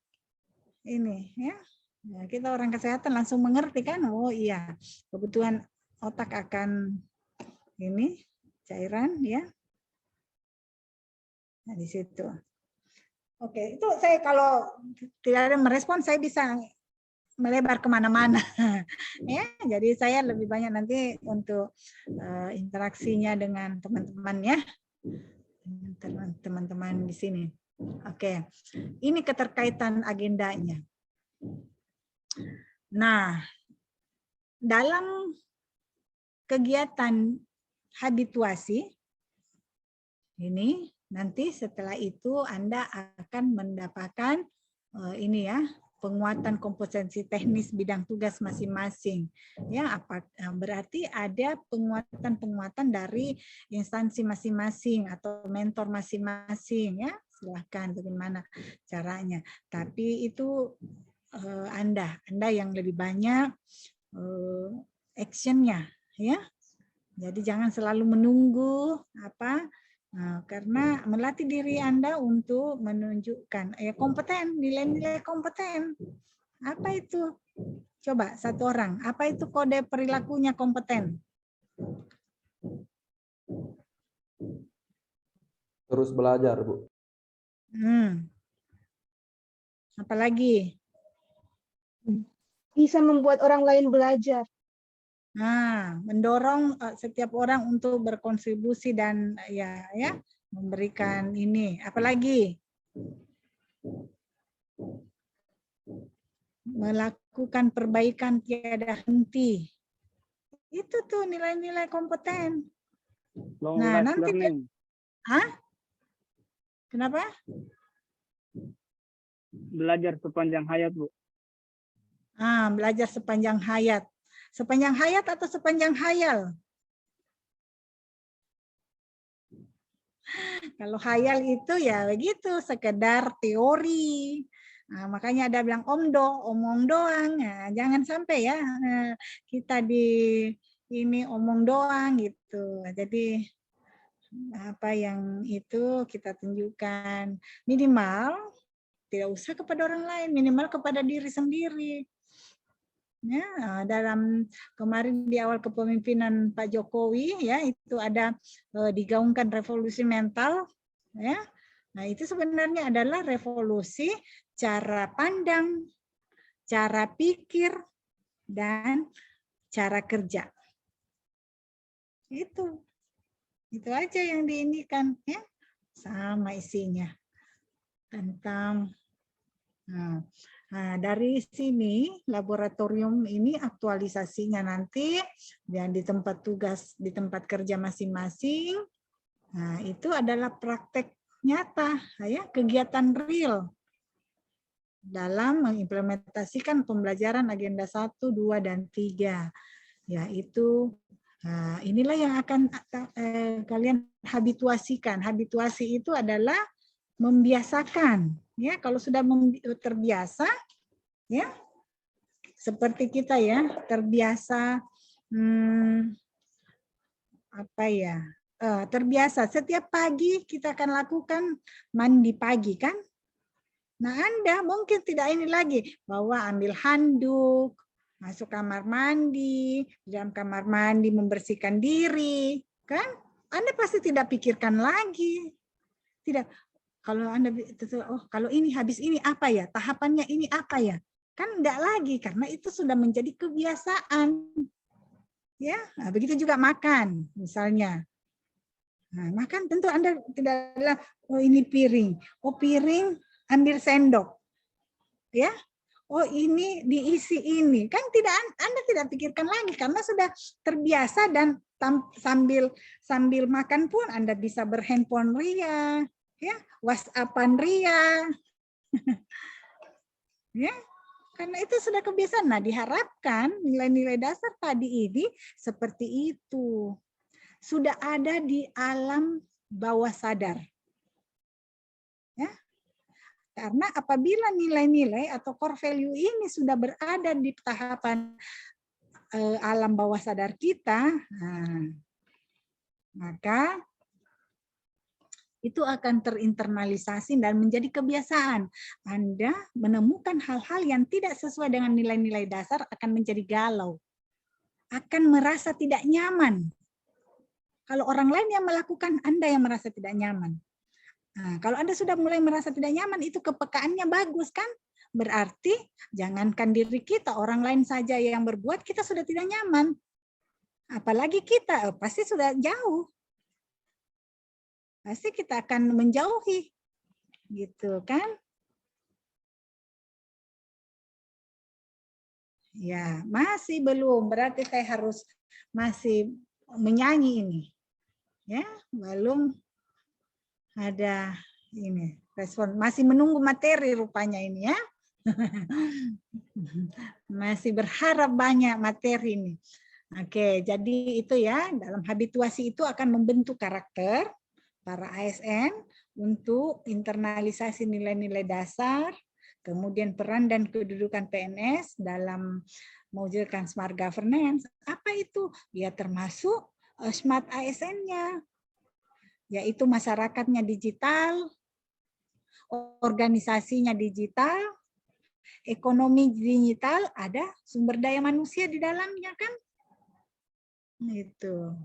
ini ya. Nah, kita orang kesehatan langsung mengerti kan, oh iya, kebutuhan otak akan ini cairan ya. Nah, di situ. Oke, itu saya kalau tidak ada merespon, saya bisa melebar kemana-mana ya, jadi saya lebih banyak nanti untuk interaksinya dengan teman-teman ya, teman-teman di sini. Oke, ini keterkaitan agendanya. Nah, dalam kegiatan habituasi ini, Nanti setelah itu Anda akan mendapatkan ini ya, penguatan kompetensi teknis bidang tugas masing-masing. Ya, berarti ada penguatan-penguatan dari instansi masing-masing atau mentor masing-masing ya. Silahkan bagaimana caranya. Tapi itu Anda yang lebih banyak actionnya ya. Jadi jangan selalu menunggu karena melatih diri Anda untuk menunjukkan kompeten, nilai-nilai kompeten. Apa itu? Coba satu orang, apa itu kode perilakunya kompeten? Terus belajar, Bu. Apalagi? Bisa membuat orang lain belajar. Nah, mendorong setiap orang untuk berkontribusi dan ya memberikan ini. Apalagi? Melakukan perbaikan tiada henti. Itu tuh nilai-nilai kompeten. Nah, nanti kenapa? Belajar sepanjang hayat, Bu. Belajar sepanjang hayat. Sepanjang hayat atau sepanjang hayal? Kalau hayal itu ya begitu, sekedar teori. Nah, makanya ada bilang omong doang. Nah, jangan sampai ya kita ini omong doang gitu. Jadi apa yang itu kita tunjukkan, minimal tidak usah kepada orang lain, minimal kepada diri sendiri. Ya, dalam kemarin di awal kepemimpinan Pak Jokowi ya itu ada digaungkan revolusi mental ya. Nah, itu sebenarnya adalah revolusi cara pandang, cara pikir dan cara kerja. Itu aja yang diinikan ya. Sama isinya. Tentang Nah, dari sini laboratorium ini aktualisasinya nanti dan di tempat tugas, di tempat kerja masing-masing. Nah, itu adalah praktek nyata ya, kegiatan real dalam mengimplementasikan pembelajaran agenda 1, 2 dan 3. Yaitu inilah yang akan kalian habituasikan. Habituasi itu adalah membiasakan. Ya, kalau sudah terbiasa, ya, seperti kita ya, terbiasa terbiasa setiap pagi kita akan lakukan mandi pagi kan. Nah, Anda mungkin tidak ini lagi bahwa ambil handuk, masuk kamar mandi, di dalam kamar mandi membersihkan diri, kan? Anda pasti tidak pikirkan lagi. Tidak. Kalau Anda kalau ini habis ini apa ya? Tahapannya ini apa ya? Kan enggak lagi karena itu sudah menjadi kebiasaan. Ya, nah, begitu juga makan misalnya. Nah, makan tentu Anda tidak adalah ini piring. Piring ambil sendok. Ya. Ini diisi ini. Kan Anda tidak pikirkan lagi karena sudah terbiasa dan sambil makan pun Anda bisa berhandphone ria. Ya, WhatsApp-an ria. Ya, karena itu sudah kebiasaan. Nah, diharapkan nilai-nilai dasar tadi ini seperti itu. Sudah ada di alam bawah sadar. Ya. Karena apabila nilai-nilai atau core value ini sudah berada di tahapan alam bawah sadar kita, maka itu akan terinternalisasi dan menjadi kebiasaan. Anda menemukan hal-hal yang tidak sesuai dengan nilai-nilai dasar akan menjadi galau. Akan merasa tidak nyaman. Kalau orang lain yang melakukan, Anda yang merasa tidak nyaman. Nah, kalau Anda sudah mulai merasa tidak nyaman, itu kepekaannya bagus kan? Berarti jangankan diri kita, orang lain saja yang berbuat, kita sudah tidak nyaman. Apalagi kita, pasti sudah jauh. Pasti kita akan menjauhi, gitu kan? Ya, masih belum. Berarti saya harus masih menyanyi ini. Ya, belum Ada ini respon, masih menunggu materi rupanya ini ya. Masih berharap banyak materi ini. Oke, jadi itu ya, dalam habituasi itu akan membentuk karakter para ASN untuk internalisasi nilai-nilai dasar, kemudian peran dan kedudukan PNS dalam mewujudkan smart governance. Apa itu? Ya termasuk smart ASN-nya, yaitu masyarakatnya digital, organisasinya digital, ekonomi digital, ada sumber daya manusia di dalamnya kan? Itu.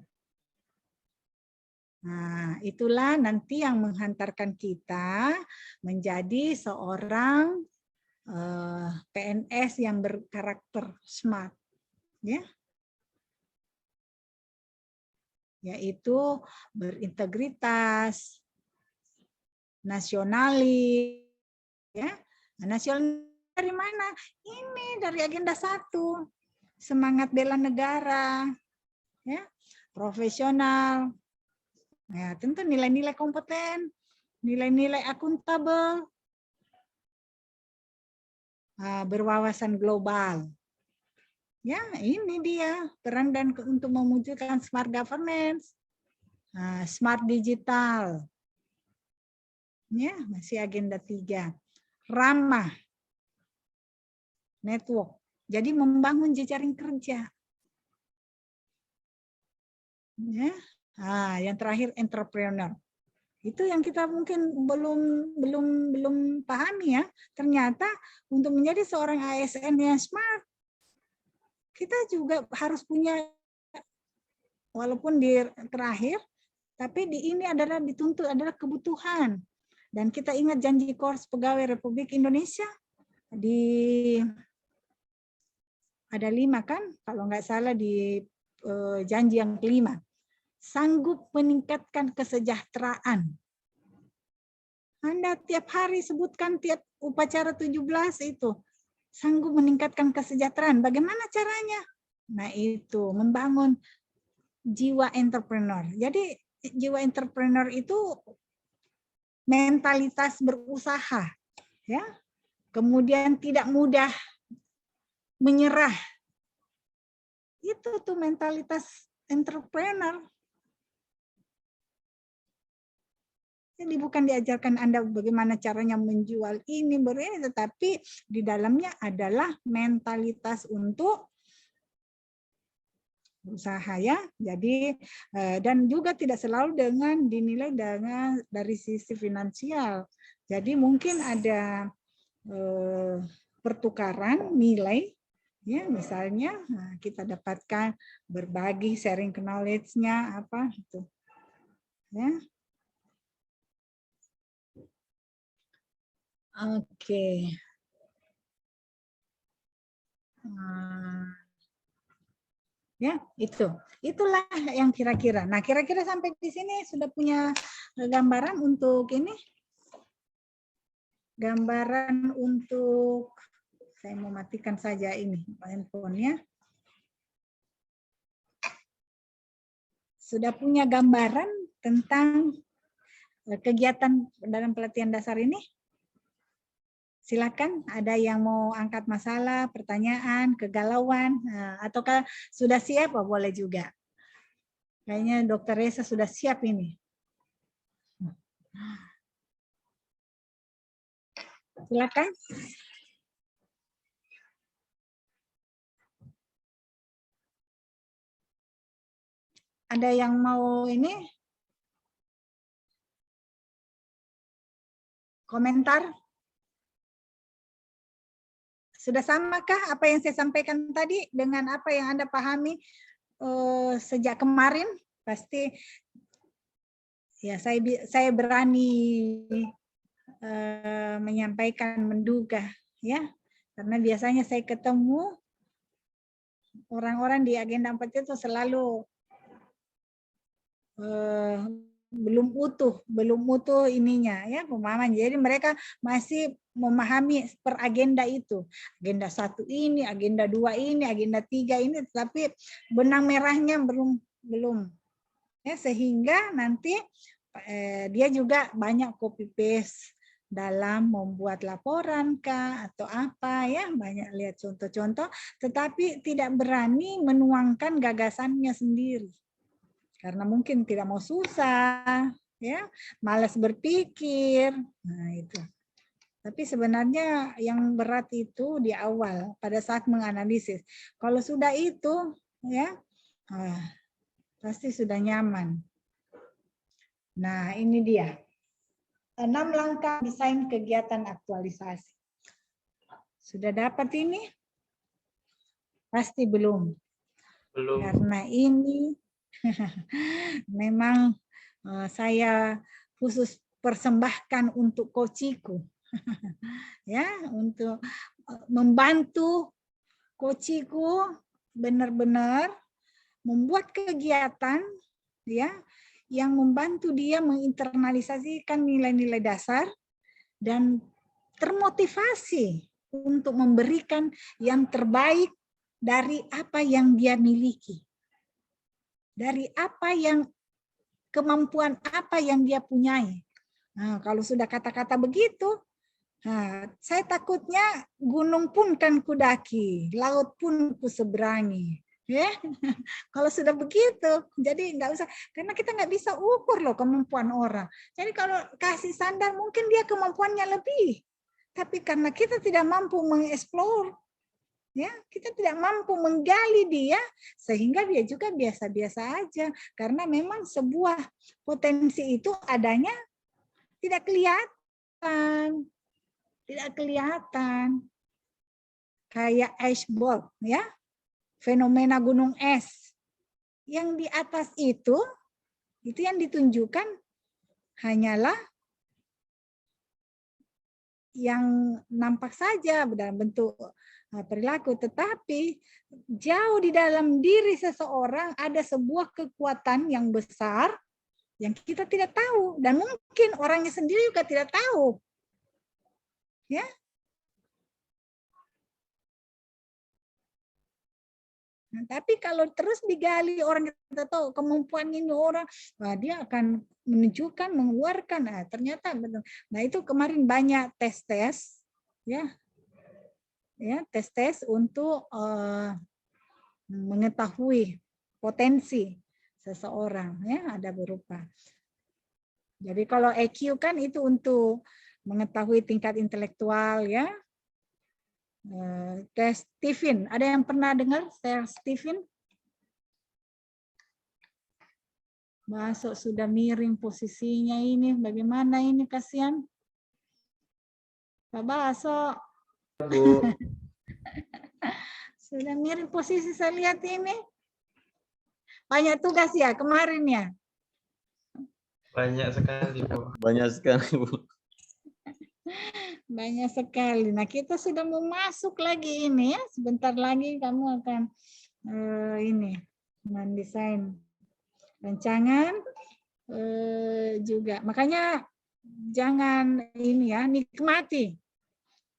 Nah, itulah nanti yang menghantarkan kita menjadi seorang PNS yang berkarakter smart, ya, yaitu berintegritas, nasionalis, ya. Nasionalis dari mana? Ini dari agenda 1, semangat bela negara, ya, profesional. Ya, tentu nilai-nilai kompeten, nilai-nilai akuntabel, berwawasan global. Ya, ini dia peran dan untuk mewujudkan smart governance, smart digital. Ya, masih agenda 3. Ramah, network. Jadi membangun jejaring kerja. Ya. Yang terakhir entrepreneur. Itu yang kita mungkin belum pahami ya. Ternyata untuk menjadi seorang ASN yang smart, kita juga harus punya, walaupun di terakhir, tapi di ini adalah dituntut adalah kebutuhan. Dan kita ingat janji Kors Pegawai Republik Indonesia ada 5 kan, kalau nggak salah di janji yang kelima. Sanggup meningkatkan kesejahteraan. Anda tiap hari sebutkan tiap upacara 17 itu. Sanggup meningkatkan kesejahteraan. Bagaimana caranya? Nah itu, membangun jiwa entrepreneur. Jadi jiwa entrepreneur itu mentalitas berusaha. Ya. Kemudian tidak mudah menyerah. Itu tuh mentalitas entrepreneur. Jadi bukan diajarkan Anda bagaimana caranya menjual ini, tetapi di dalamnya adalah mentalitas untuk usaha ya. Jadi dan juga tidak selalu dengan dinilai dengan dari sisi finansial. Jadi mungkin ada pertukaran nilai ya, misalnya kita dapatkan berbagi, sharing knowledge-nya apa itu. Ya. Oke. Ya, itulah yang kira-kira. Nah, kira-kira sampai di sini sudah punya gambaran untuk ini. Gambaran untuk, saya mau matikan saja ini handphonenya. Sudah punya gambaran tentang kegiatan dalam pelatihan dasar ini? Silakan, ada yang mau angkat masalah, pertanyaan, kegalauan, ataukah sudah siap? Oh, boleh juga. Kayaknya Dr. Reza sudah siap ini. Silakan. Ada yang mau ini? Komentar? Sudah samakah apa yang saya sampaikan tadi dengan apa yang Anda pahami sejak kemarin? Pasti ya saya berani menyampaikan, menduga ya. Karena biasanya saya ketemu orang-orang di agenda 4 itu selalu belum utuh ininya ya, pemahaman. Jadi mereka masih memahami per agenda itu. Agenda 1 ini, agenda 2 ini, agenda 3 ini, tapi benang merahnya belum. Ya, sehingga nanti dia juga banyak copy paste dalam membuat laporan kah atau apa ya, banyak lihat contoh-contoh, tetapi tidak berani menuangkan gagasannya sendiri karena mungkin tidak mau susah, ya, malas berpikir. Nah itu. Tapi sebenarnya yang berat itu di awal pada saat menganalisis. Kalau sudah itu, ya, pasti sudah nyaman. Nah ini dia. 6 langkah desain kegiatan aktualisasi. Sudah dapat ini? Pasti belum. Belum. Karena ini memang saya khusus persembahkan untuk coachiku. Ya, untuk membantu coachiku benar-benar membuat kegiatan ya yang membantu dia menginternalisasikan nilai-nilai dasar dan termotivasi untuk memberikan yang terbaik dari apa yang dia miliki. Dari apa yang kemampuan apa yang dia punyai. Nah, kalau sudah kata-kata begitu, nah, saya takutnya gunung pun kan kudaki, laut pun kuseberangi. Ya, kalau sudah begitu, jadi nggak usah, karena kita nggak bisa ukur loh kemampuan orang. Jadi kalau kasih standar mungkin dia kemampuannya lebih, tapi karena kita tidak mampu mengeksplor, ya kita tidak mampu menggali dia, sehingga dia juga biasa-biasa aja. Karena memang sebuah potensi itu adanya tidak kelihatan, kayak iceball, ya. Fenomena gunung es yang di atas itu yang ditunjukkan hanyalah yang nampak saja dalam bentuk perilaku, tetapi jauh di dalam diri seseorang ada sebuah kekuatan yang besar yang kita tidak tahu dan mungkin orangnya sendiri juga tidak tahu, ya. Nah, tapi kalau terus digali orang kita tahu kemampuan ini orang, nah dia akan menunjukkan, mengeluarkan. Nah, ternyata betul. Nah itu kemarin banyak tes-tes, ya, tes-tes untuk mengetahui potensi seseorang, ya, ada berupa. Jadi kalau EQ kan itu untuk mengetahui tingkat intelektual, ya. Tes Stephen, ada yang pernah dengar tes Stephen? Masuk sudah miring posisinya ini, bagaimana ini, kasihan Pak Baso. Bu. Sudah miring posisi, saya lihat ini. Banyak tugas ya kemarin ya? Banyak sekali, Bu. Banyak sekali, Bu. Banyak sekali. Nah, kita sudah mau masuk lagi ini ya. Sebentar lagi kamu akan ini mendesain rancangan juga. Makanya jangan ini ya, nikmati.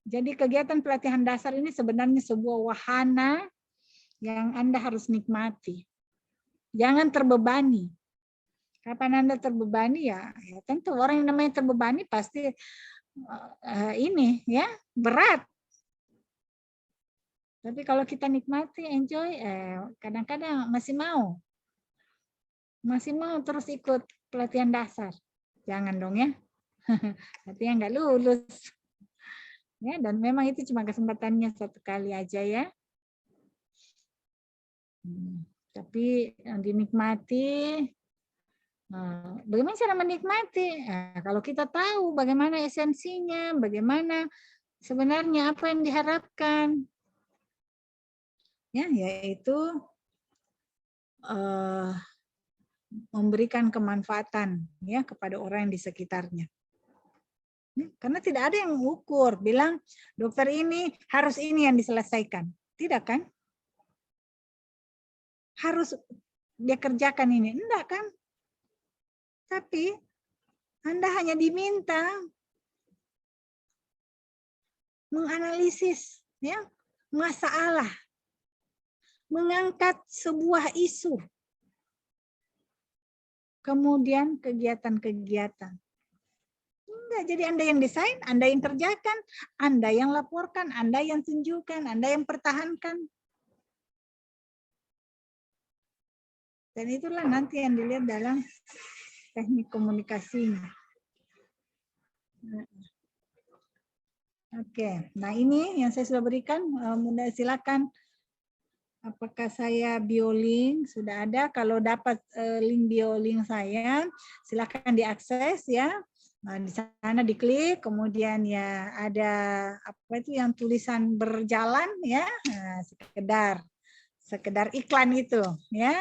Jadi kegiatan pelatihan dasar ini sebenarnya sebuah wahana yang Anda harus nikmati. Jangan terbebani. Kapan Anda terbebani ya tentu orang yang namanya terbebani pasti ini ya berat. Tapi kalau kita nikmati, enjoy, kadang-kadang masih mau terus ikut pelatihan dasar. Jangan dong ya, nanti yang nggak lulus. Ya, dan memang itu cuma kesempatannya satu kali aja ya. Tapi yang dinikmati. Bagaimana cara menikmati? Kalau kita tahu bagaimana esensinya, bagaimana sebenarnya apa yang diharapkan, ya, yaitu memberikan kemanfaatan ya kepada orang yang di sekitarnya. Karena tidak ada yang mengukur, bilang dokter ini harus ini yang diselesaikan, tidak kan? Harus dia kerjakan ini, enggak kan? Tapi Anda hanya diminta menganalisis ya masalah, mengangkat sebuah isu, kemudian kegiatan-kegiatan. Enggak, jadi Anda yang desain, Anda yang kerjakan, Anda yang laporkan, Anda yang tunjukkan, Anda yang pertahankan. Dan itulah nanti yang dilihat dalam teknik komunikasinya. Oke, nah ini yang saya sudah berikan. Silakan. Apakah saya BioLink sudah ada? Kalau dapat link BioLink saya, silakan diakses ya. Nah, di sana diklik, kemudian ya ada apa itu yang tulisan berjalan ya, nah, sekedar iklan itu ya.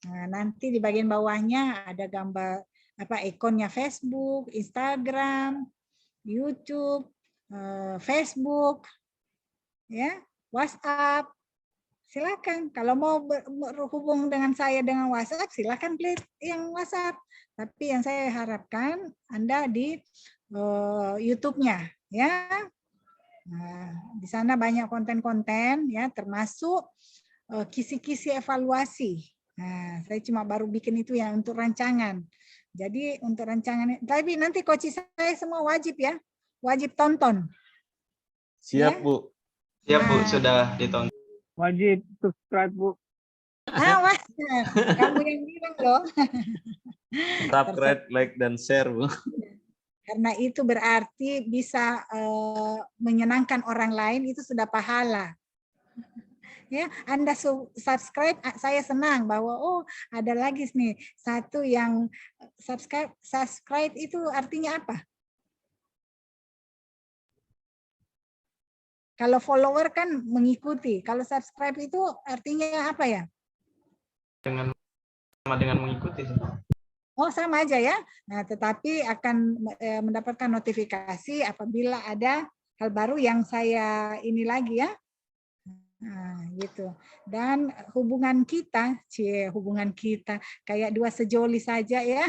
Nah, nanti di bagian bawahnya ada gambar apa ikonnya Facebook, Instagram, YouTube, Facebook, ya, WhatsApp. Silakan. Kalau mau berhubung dengan saya dengan WhatsApp, silakan klik yang WhatsApp. Tapi yang saya harapkan Anda di YouTube-nya, ya. Nah, di sana banyak konten-konten, ya, termasuk kisi-kisi evaluasi. Nah, saya cuma baru bikin itu ya untuk rancangan. Jadi untuk rancangan, tapi nanti coach saya semua wajib ya, wajib tonton. Siap, Ya? Bu. Siap, Bu, sudah ditonton. Wajib subscribe, Bu. Mas, kamu yang bilang loh. Subscribe, like, dan share, Bu. Karena itu berarti bisa menyenangkan orang lain, itu sudah pahala. Ya, Anda subscribe, saya senang bahwa oh ada lagi nih satu yang subscribe. Subscribe itu artinya apa? Kalau follower kan mengikuti. Kalau subscribe itu artinya apa ya? Sama dengan mengikuti. Oh, sama aja ya. Nah, tetapi akan mendapatkan notifikasi apabila ada hal baru yang saya ini lagi ya. Nah, gitu. Dan hubungan kita, hubungan kita kayak dua sejoli saja ya.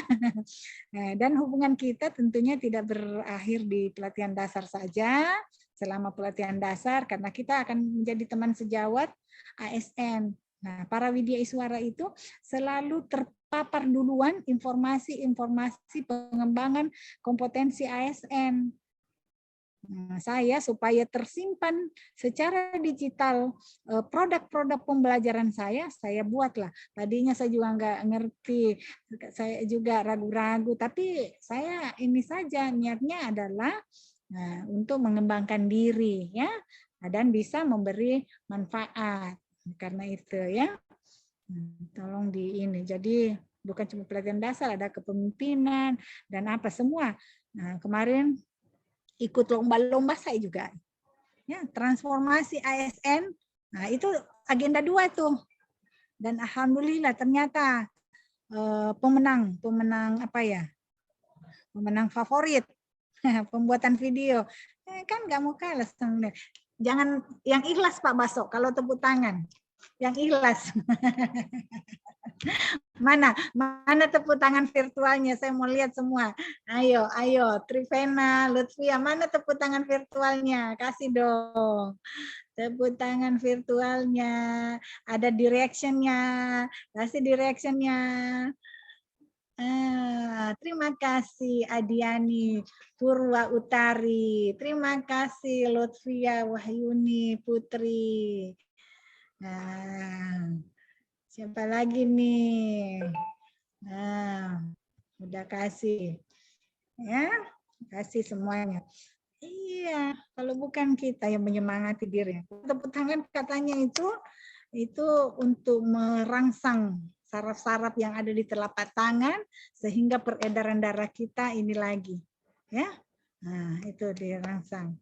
Nah, dan hubungan kita tentunya tidak berakhir di pelatihan dasar saja. Selama pelatihan dasar, karena kita akan menjadi teman sejawat ASN. Nah, para widya iswara itu selalu terpapar duluan informasi-informasi pengembangan kompetensi ASN. Nah, saya supaya tersimpan secara digital produk-produk pembelajaran saya buatlah. Tadinya saya juga nggak ngerti, saya juga ragu-ragu, tapi saya ini saja niatnya adalah untuk mengembangkan diri ya, dan bisa memberi manfaat. Karena itu ya, tolong di ini. Jadi bukan cuma pelatihan dasar, ada kepemimpinan dan apa semua. Nah, kemarin ikut lomba-lomba saya juga. Ya, transformasi ASN. Nah, itu agenda 2 tuh. Dan alhamdulillah ternyata pemenang apa ya? Pemenang favorit. Pembuatan video. Kan nggak mau kalah. Jangan yang ikhlas Pak Baso kalau tepuk tangan. Yang ikhlas. Mana tepuk tangan virtualnya? Saya mau lihat semua. Ayo, Trivena, Lutfia, mana tepuk tangan virtualnya? Kasih dong. Tepuk tangan virtualnya. Ada direction-nya. Kasih direction-nya. Terima kasih Adiani Purwa Utari. Terima kasih Lutfia Wahyuni Putri. Nah, siapa lagi nih? Nah, udah kasih. Ya, kasih semuanya. Iya, kalau bukan kita yang menyemangati diri. Tepuk tangan katanya itu untuk merangsang saraf-saraf yang ada di telapak tangan sehingga peredaran darah kita ini lagi. Ya. Nah, itu dirangsang.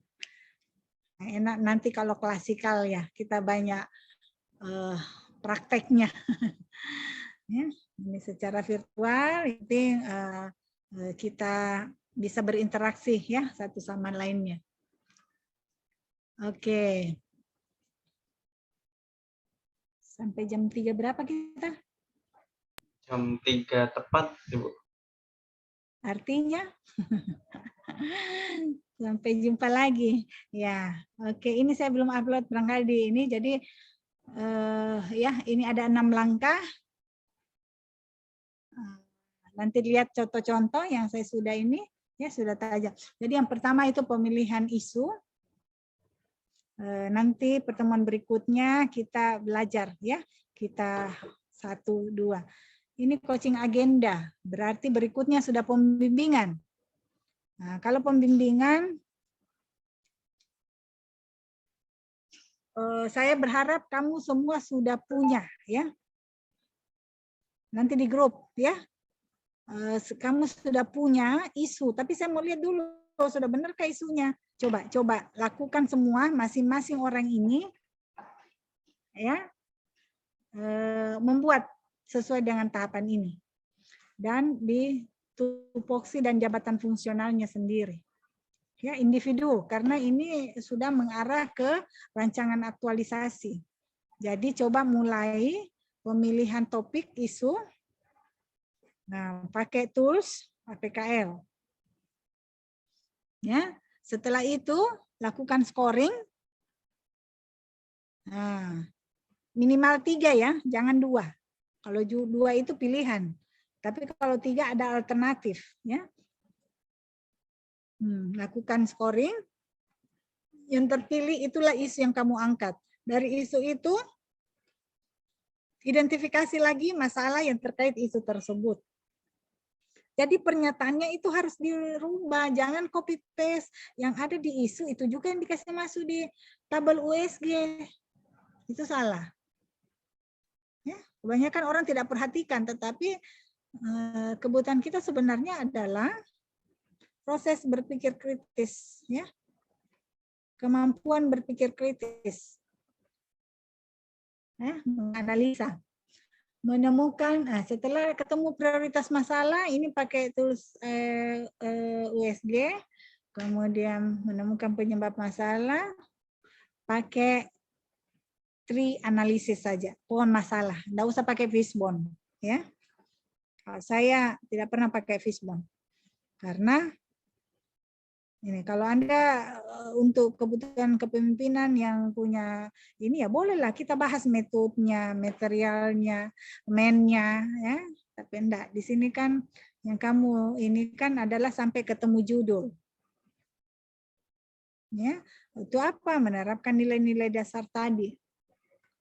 Nah, enak nanti kalau klasikal ya, kita banyak prakteknya. Ya, ini secara virtual ini kita bisa berinteraksi ya satu sama lainnya. Oke. Sampai jam 3 berapa kita? Jam 3 tepat, Ibu. Artinya sampai jumpa lagi. Ya, oke. Ini saya belum upload barangkali di ini. Jadi ya ini ada 6 langkah. Nanti lihat contoh-contoh yang saya sudah ini, ya sudah tajam. Jadi yang pertama itu pemilihan isu. Nanti pertemuan berikutnya kita belajar ya, kita 1, 2. Ini coaching agenda, berarti berikutnya sudah pembimbingan. Nah, kalau pembimbingan, saya berharap kamu semua sudah punya ya. Nanti di grup ya, kamu sudah punya isu, tapi saya mau lihat dulu sudah benarkah isunya. Coba lakukan semua masing-masing orang ini ya, membuat sesuai dengan tahapan ini dan di tupoksi dan jabatan fungsionalnya sendiri ya, individu, karena ini sudah mengarah ke rancangan aktualisasi. Jadi coba mulai pemilihan topik isu, nah pakai tools APKL ya. Setelah itu lakukan scoring. Nah, minimal 3 ya, jangan 2. Kalau 2 itu pilihan. Tapi kalau 3 ada alternatif ya. Lakukan scoring. Yang terpilih itulah isu yang kamu angkat. Dari isu itu identifikasi lagi masalah yang terkait isu tersebut. Jadi pernyataannya itu harus dirubah, jangan copy paste yang ada di isu itu juga yang dikasih masuk di tabel USG. Itu salah. Ya, kebanyakan orang tidak perhatikan, tetapi kebutuhan kita sebenarnya adalah proses berpikir kritis, ya. Kemampuan berpikir kritis. Ya, menganalisa. Menemukan, setelah ketemu prioritas masalah, ini pakai tools USG, kemudian menemukan penyebab masalah, pakai tree analisis saja, pohon masalah, nggak usah pakai fishbone, ya. Saya tidak pernah pakai fishbone, karena ini kalau Anda untuk kebutuhan kepemimpinan yang punya ini ya bolehlah kita bahas metodenya, materialnya, mainnya ya. Tapi enggak, di sini kan yang kamu ini kan adalah sampai ketemu judul. Ya, itu apa? Menerapkan nilai-nilai dasar tadi.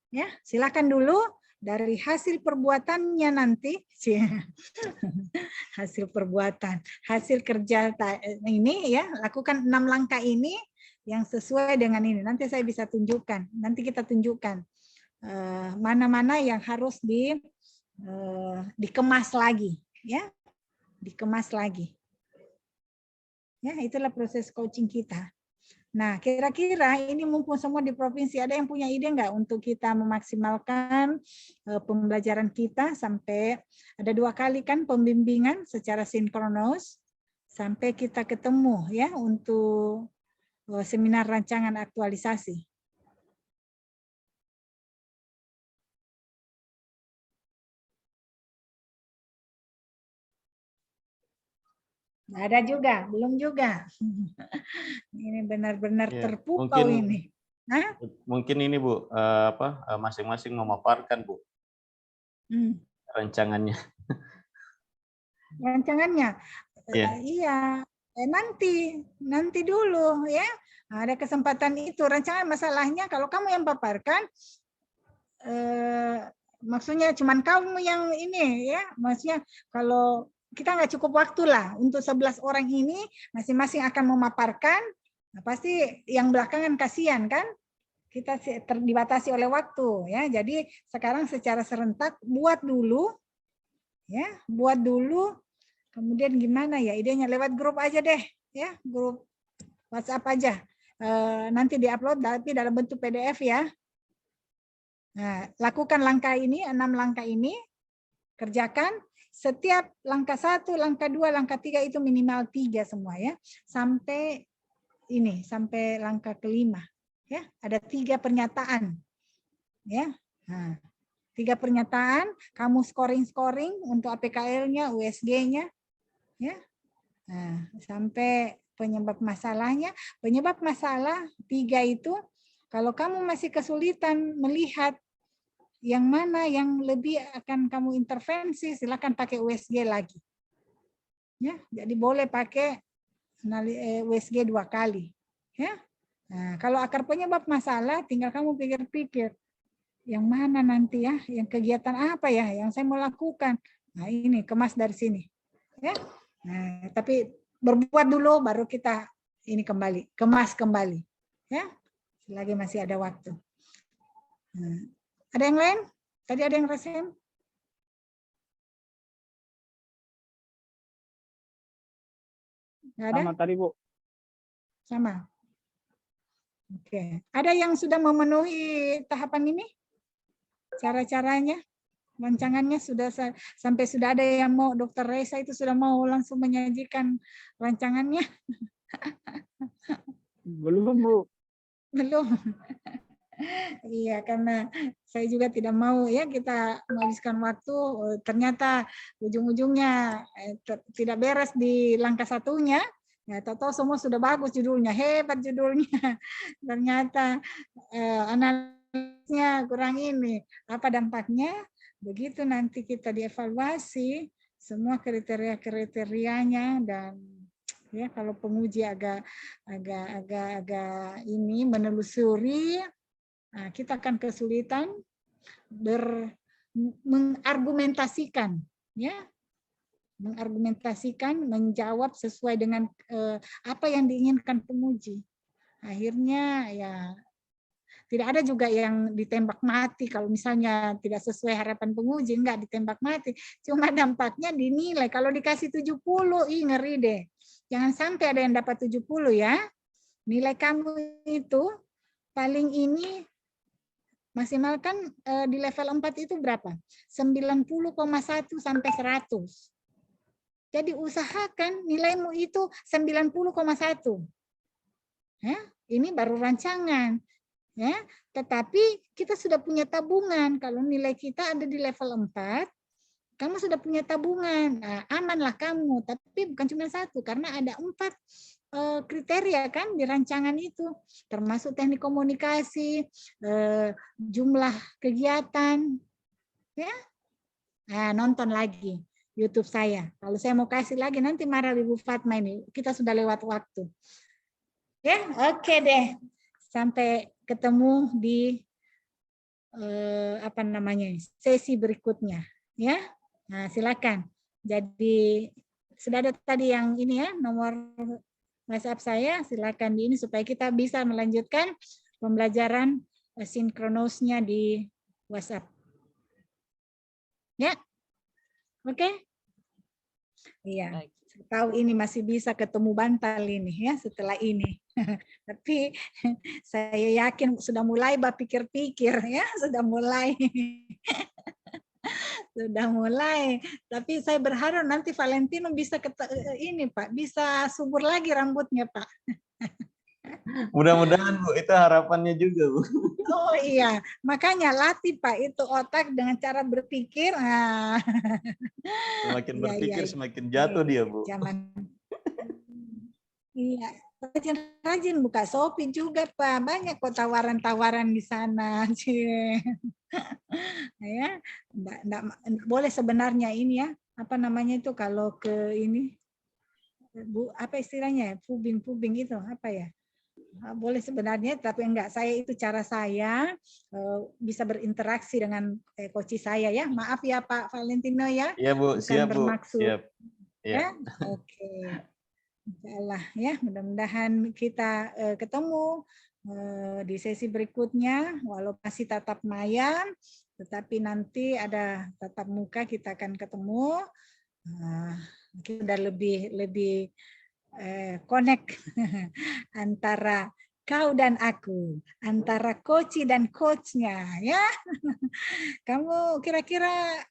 Ya, silakan dulu dari hasil perbuatannya nanti, hasil perbuatan, hasil kerja ini ya, lakukan 6 langkah ini yang sesuai dengan ini. Nanti saya bisa tunjukkan, nanti kita tunjukkan mana-mana yang harus dikemas lagi, ya, dikemas lagi. Ya, itulah proses coaching kita. Nah, kira-kira ini mumpung semua di provinsi, ada yang punya ide nggak untuk kita memaksimalkan pembelajaran kita sampai ada 2 kali kan pembimbingan secara sinkronos sampai kita ketemu ya untuk seminar rancangan aktualisasi. Nggak ada juga, belum juga. Ini benar-benar Ya, terpukau mungkin, ini. Hah? Mungkin ini Bu, masing-masing memaparkan Bu rancangannya. Rancangannya, Ya. iya. Nanti dulu ya. Ada kesempatan itu. Rancangan masalahnya kalau kamu yang paparkan, maksudnya cuman kamu yang ini ya. Maksudnya kalau kita nggak cukup waktu lah untuk 11 orang ini masing-masing akan memaparkan, nah pasti yang belakangan kasihan kan, kita dibatasi oleh waktu ya. Jadi sekarang secara serentak buat dulu ya, buat dulu, kemudian gimana ya idenya, lewat grup aja deh ya, grup WhatsApp aja, nanti diupload tapi dalam bentuk PDF ya. Nah, lakukan langkah ini, 6 langkah ini, kerjakan. Setiap langkah 1, langkah 2, langkah 3 itu minimal 3 semua ya. Sampai ini, sampai langkah kelima. Ya, ada 3 pernyataan. Ya. Nah, 3 pernyataan, kamu scoring untuk APKL-nya, USG-nya. Ya. Nah, sampai penyebab masalahnya. Penyebab masalah 3 itu, kalau kamu masih kesulitan melihat yang mana yang lebih akan kamu intervensi, silakan pakai USG lagi. Ya, jadi boleh pakai USG 2 kali. Ya. Nah, kalau akar penyebab masalah, tinggal kamu pikir-pikir yang mana nanti ya, yang kegiatan apa ya yang saya mau lakukan. Nah, ini kemas dari sini. Ya. Nah, tapi berbuat dulu baru kita ini kembali, kemas kembali. Ya. Selagi masih ada waktu. Nah, ada yang lain? Tadi ada yang resen? Nggak ada? Sama tadi, Bu. Sama. Oke. Ada yang sudah memenuhi tahapan ini? Cara-caranya? Rancangannya sudah sampai sudah ada yang mau, Dr. Reza itu sudah mau langsung menyajikan rancangannya? Belum, Bu. Belum. Iya, karena saya juga tidak mau ya kita menghabiskan waktu, ternyata ujung-ujungnya tidak beres di langkah satunya. Ya, tahu-tahu semua sudah bagus judulnya, hebat judulnya. Ternyata analisnya kurang ini. Apa dampaknya? Begitu nanti kita dievaluasi semua kriteria-kriterianya, dan ya kalau penguji agak ini menelusuri, nah, kita akan kesulitan mengargumentasikan, ya, mengargumentasikan, menjawab sesuai dengan apa yang diinginkan penguji. Akhirnya ya tidak ada juga yang ditembak mati kalau misalnya tidak sesuai harapan penguji, enggak ditembak mati. Cuma dampaknya dinilai. Kalau dikasih 70, ngeri deh. Jangan sampai ada yang dapat 70 ya. Nilai kamu itu paling ini maksimal kan di level 4 itu berapa? 90,1 sampai 100. Jadi usahakan nilaimu itu 90,1. Ya, ini baru rancangan. Ya, tetapi kita sudah punya tabungan. Kalau nilai kita ada di level 4, kamu sudah punya tabungan. Nah, amanlah kamu, tapi bukan cuma 1 karena ada 4 kriteria kan di rancangan itu, termasuk teknik komunikasi, jumlah kegiatan. Ya. Nah, nonton lagi YouTube saya. Kalau saya mau kasih lagi nanti marah Ibu Fatma ini. Kita sudah lewat waktu. Ya, oke deh. Sampai ketemu di apa namanya sesi berikutnya, ya. Nah, silakan. Jadi sudah ada tadi yang ini ya nomor WhatsApp saya, silakan di ini supaya kita bisa melanjutkan pembelajaran sinkronosnya di WhatsApp. Ya, oke. Iya. Tahu ini masih bisa ketemu bantal ini ya setelah ini. Tapi saya yakin sudah mulai berpikir-pikir ya, sudah mulai. Sudah mulai. Tapi saya berharap nanti Valentino bisa ini Pak, bisa subur lagi rambutnya Pak. Mudah-mudahan Bu, itu harapannya juga Bu. Oh iya, makanya latih Pak itu otak dengan cara berpikir. Nah. Semakin berpikir semakin jatuh dia Bu. Zaman. Iya, rajin buka Shopee juga Pak, banyak kok tawaran-tawaran di sana. Ya, enggak boleh sebenarnya ini ya, apa namanya itu kalau ke ini Bu, apa istilahnya? Pubing itu apa ya? Boleh sebenarnya, tapi enggak, saya itu cara saya bisa berinteraksi dengan coach saya ya. Maaf ya Pak Valentino ya. Iya Bu, bukan siap Bu. bermaksud. Siap. Ya, oke. Insyaallah ya, mudah-mudahan kita ketemu di sesi berikutnya, walau masih tatap maya, tetapi nanti ada tatap muka kita akan ketemu. Kita udah lebih connect antara kau dan aku, antara coach dan coachnya ya. Kamu kira-kira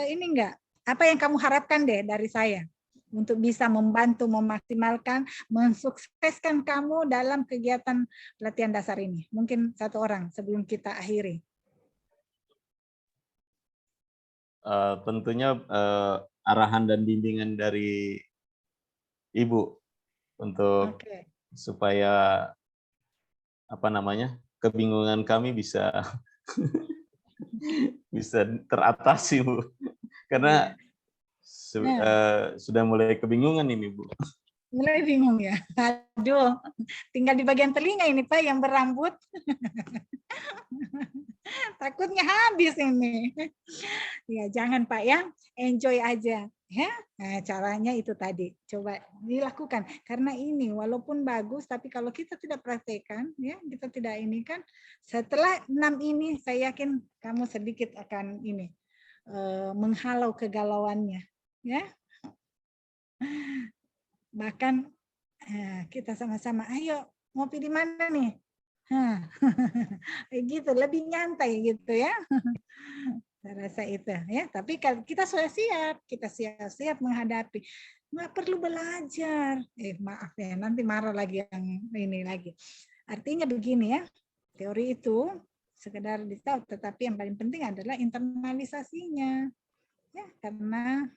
ini enggak? Apa yang kamu harapkan deh dari saya untuk bisa membantu memaksimalkan, mensukseskan kamu dalam kegiatan pelatihan dasar ini? Mungkin satu orang sebelum kita akhiri. Tentunya arahan dan bimbingan dari Ibu untuk supaya apa namanya kebingungan kami bisa bisa teratasi Bu, karena Sudah mulai kebingungan ini, Bu. Mulai bingung ya. Aduh, tinggal di bagian telinga ini Pak yang berambut. Takutnya habis ini. Ya, jangan Pak ya, enjoy aja ya. Nah, caranya itu tadi. Coba dilakukan karena ini walaupun bagus tapi kalau kita tidak praktekkan ya, kita tidak ini kan setelah 6 ini saya yakin kamu sedikit akan ini menghalau kegalauannya ya. Bahkan kita sama-sama ayo ngopi di mana nih? Gitu lebih nyantai gitu ya. Saya rasa itu ya. Tapi kalau kita sudah siap, kita siap-siap menghadapi. Nggak perlu belajar. Maaf ya, nanti marah lagi yang ini lagi. Artinya begini ya, teori itu sekedar ditahu, tetapi yang paling penting adalah internalisasinya. Ya, karena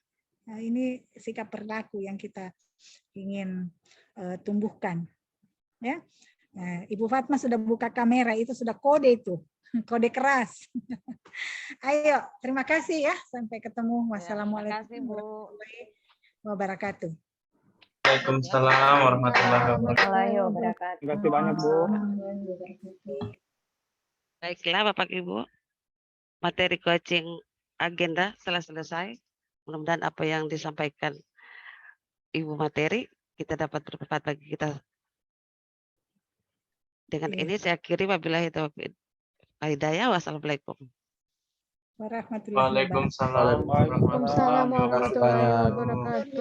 ini sikap perilaku yang kita ingin tumbuhkan. Ya. Nah, Ibu Fatma sudah buka kamera, itu sudah kode itu. Kode keras. Ayo, terima kasih ya. Sampai ketemu. Wassalamualaikum warahmatullahi wabarakatuh. Waalaikumsalam warahmatullahi wabarakatuh. Terima kasih banyak, Bu. Baiklah Bapak Ibu, materi coaching agenda telah selesai. Mudah-mudahan apa yang disampaikan Ibu materi kita dapat bermanfaat bagi kita. Dengan ini saya akhiri, wabillahi taufiq wal hidayah. Wassalamualaikum. Waalaikumsalam warahmatullahi wabarakatuh. Waalaikumsalam warahmatullahi wabarakatuh.